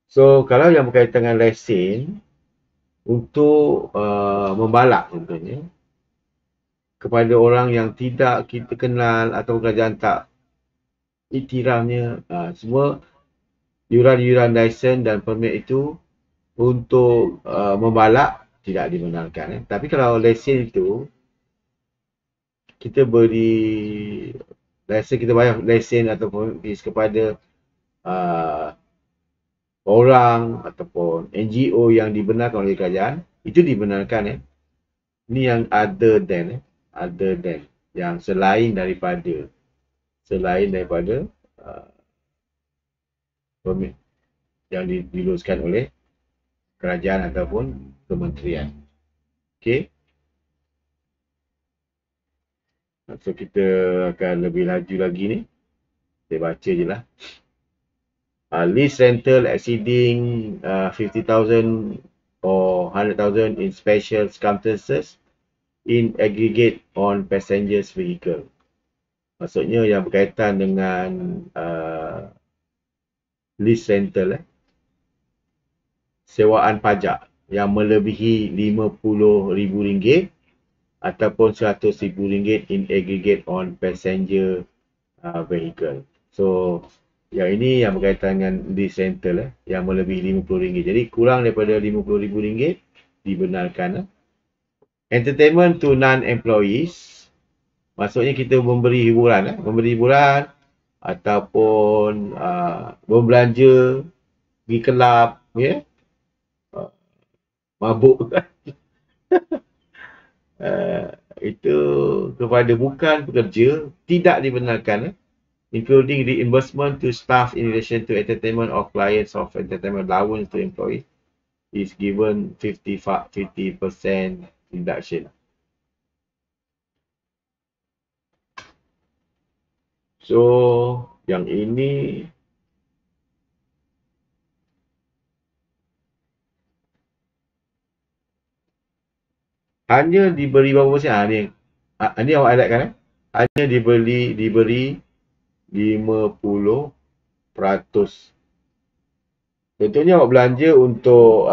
So kalau yang berkaitan dengan lesen untuk membalak contohnya kepada orang yang tidak kita kenal atau kerajaan tak iktirafnya, semua yuran-yuran lesen dan permit itu untuk membalak tidak dibenarkan. Tapi kalau lesen itu kita beri lesen, kita bayar lesen ataupun fees kepada orang ataupun NGO yang dibenarkan oleh kerajaan, itu dibenarkan. Ini yang other than yang selain daripada permit yang diluluskan oleh kerajaan ataupun kementerian. Okey. So kita akan lebih laju lagi ni. Saya baca je lah. Lease rental exceeding 50,000 or 100,000 in special circumstances in aggregate on passengers vehicle. Maksudnya yang berkaitan dengan lease rental, sewaan pajak yang melebihi RM50,000 ataupun RM100,000 in aggregate on passenger vehicle. So yang ini yang berkaitan dengan lease rental yang melebihi RM50. Jadi kurang daripada RM50,000 dibenarkan. Entertainment to non-employees, maksudnya kita memberi hiburan ataupun berbelanja, pergi kelab, ya, mabuk. Itu kepada bukan pekerja tidak dibenarkan, including reimbursement to staff in relation to entertainment of clients of entertainment allowance to employees is given 50% reduction. So yang ini hanya diberi berapa persen? Ini awak highlightkan hanya diberi 50%. Contohnya awak belanja untuk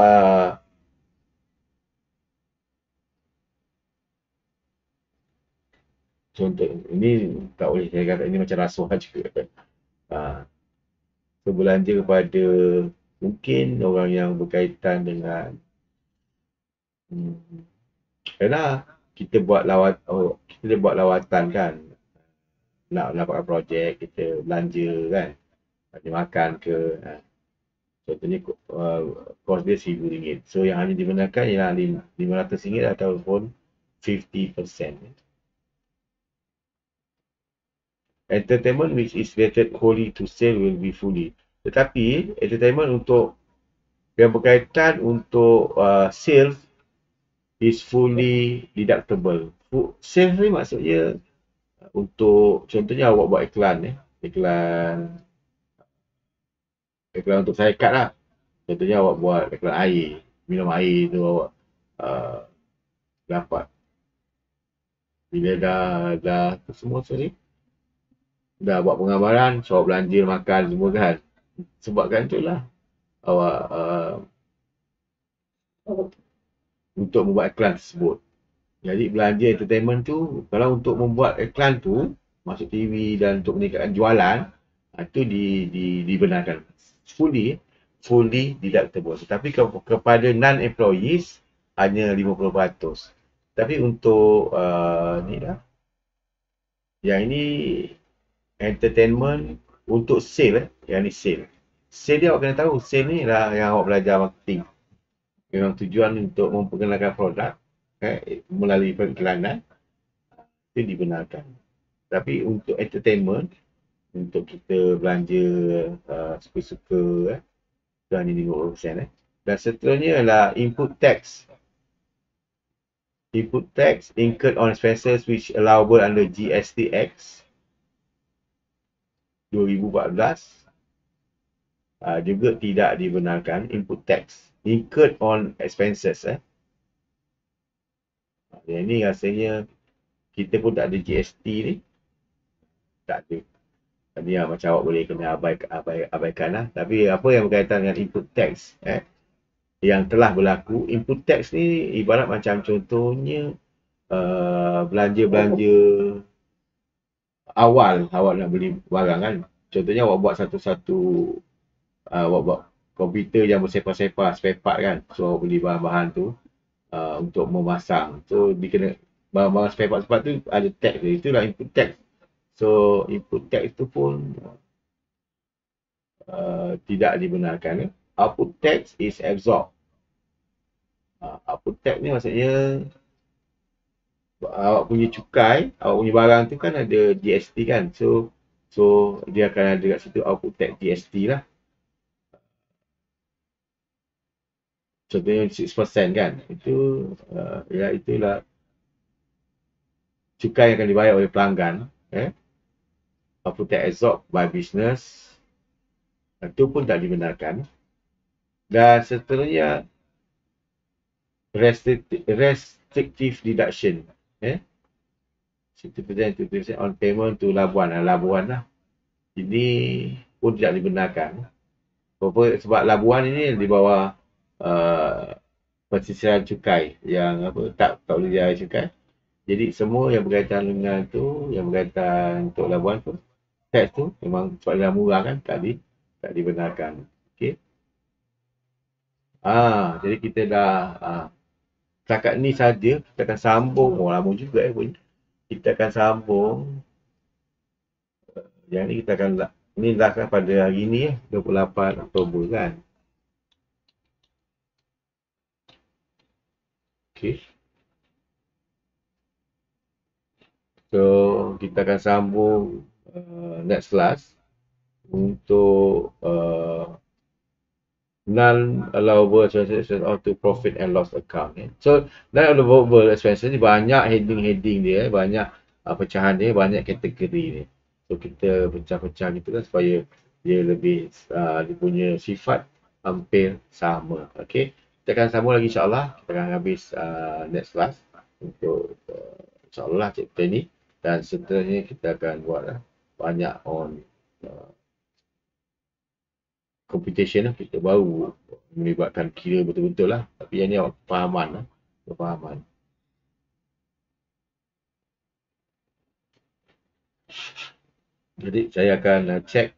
contoh ini tak boleh saya kata ini macam rasuah juga. So belanja kepada mungkin orang yang berkaitan dengan kerana kita buat lawatan kan, nak dapatkan projek, kita belanja kan, belanja makan ke, contohnya kos dia RM1,000, so yang hanya dibenarkan ialah RM500 ataupun 50%. Entertainment which is rated wholly to sale will be fully. Tetapi entertainment untuk yang berkaitan untuk sales is fully deductible. Sales ni maksudnya untuk contohnya awak buat iklan iklan untuk syarikat lah. Contohnya awak buat iklan air, minum air tu awak dapat bila dah semua sekali dah buat penggambaran, so awak belanja makan semua kan. Sebabkan itulah awak untuk membuat iklan tersebut. Jadi belanja entertainment tu, kalau untuk membuat iklan tu, masuk TV dan untuk meningkatkan jualan, itu dibenarkan. Fully deductible. Tapi kepada non-employees, hanya 50%. Tapi untuk ni lah, yang ini entertainment untuk sale, yang ni sale. Sale dia awak kena tahu, sale ni lah yang awak belajar marketing. Memang tujuan untuk memperkenalkan produk melalui periklanan, itu dibenarkan. Tapi untuk entertainment, untuk kita belanja suka-suka, itu hanya 50%. Dan seterusnya adalah input tax. Input tax incurred on expenses which allowable under GST Act 2014 juga tidak dibenarkan. Input tax incurred on expenses. Yang ini rasanya kita pun tak ada GST ni. Tak ada. Tadi macam awak boleh kena abaikan lah. Tapi apa yang berkaitan dengan input tax yang telah berlaku, input tax ni ibarat macam contohnya belanja-belanja awal awak nak beli barang kan. Contohnya awak buat satu-satu awak buat komputer yang bersepah-sepah, spare part kan. So awak beli bahan-bahan tu untuk memasang. So dikena barang-barang spare part tu ada tax dia. Itulah input tax. So input tax tu pun tidak dibenarkan. Output tax is absorbed. Output tax ni maksudnya awak punya cukai, awak punya barang tu kan ada GST kan. So dia akan ada kat situ output tax GST lah. Contohnya 6% kan. Itu itulah cukai yang akan dibayar oleh pelanggan. Output tax absorbed by business, itu pun tak dibenarkan. Dan seterusnya restrictive deduction. 60% on payment to labuan. Labuan lah. Ini pun tidak dibenarkan. Sebab labuan ini di bawah persisiran cukai yang tak boleh dia cukai. Jadi semua yang berkaitan dengan tu, yang berkaitan untuk labuan tu, tax tu memang sebab dia murah kan, tak dibenarkan. Okey. Jadi kita dah setakat ni saja, kita akan sambung. Lama juga pun. Kita akan sambung. Yang ni kita akan ni last kan pada hari ni 28 Oktober kan. Okey. So kita akan sambung next class untuk non-allowable expenses to profit and loss account. So non-allowable expenses ni banyak heading dia, banyak pecahan dia, banyak kategori dia. So kita pecah-pecah gitu kan supaya dia lebih dia punya sifat hampir sama. Okey. Kita akan sambung lagi insya-Allah. Kita akan habis next class untuk insya-Allah chapter ni, dan seterusnya kita akan buat banyak on computation lah. Kita baru melibatkan kira betul-betul lah. Tapi yang ni awak kefahaman. Jadi saya akan check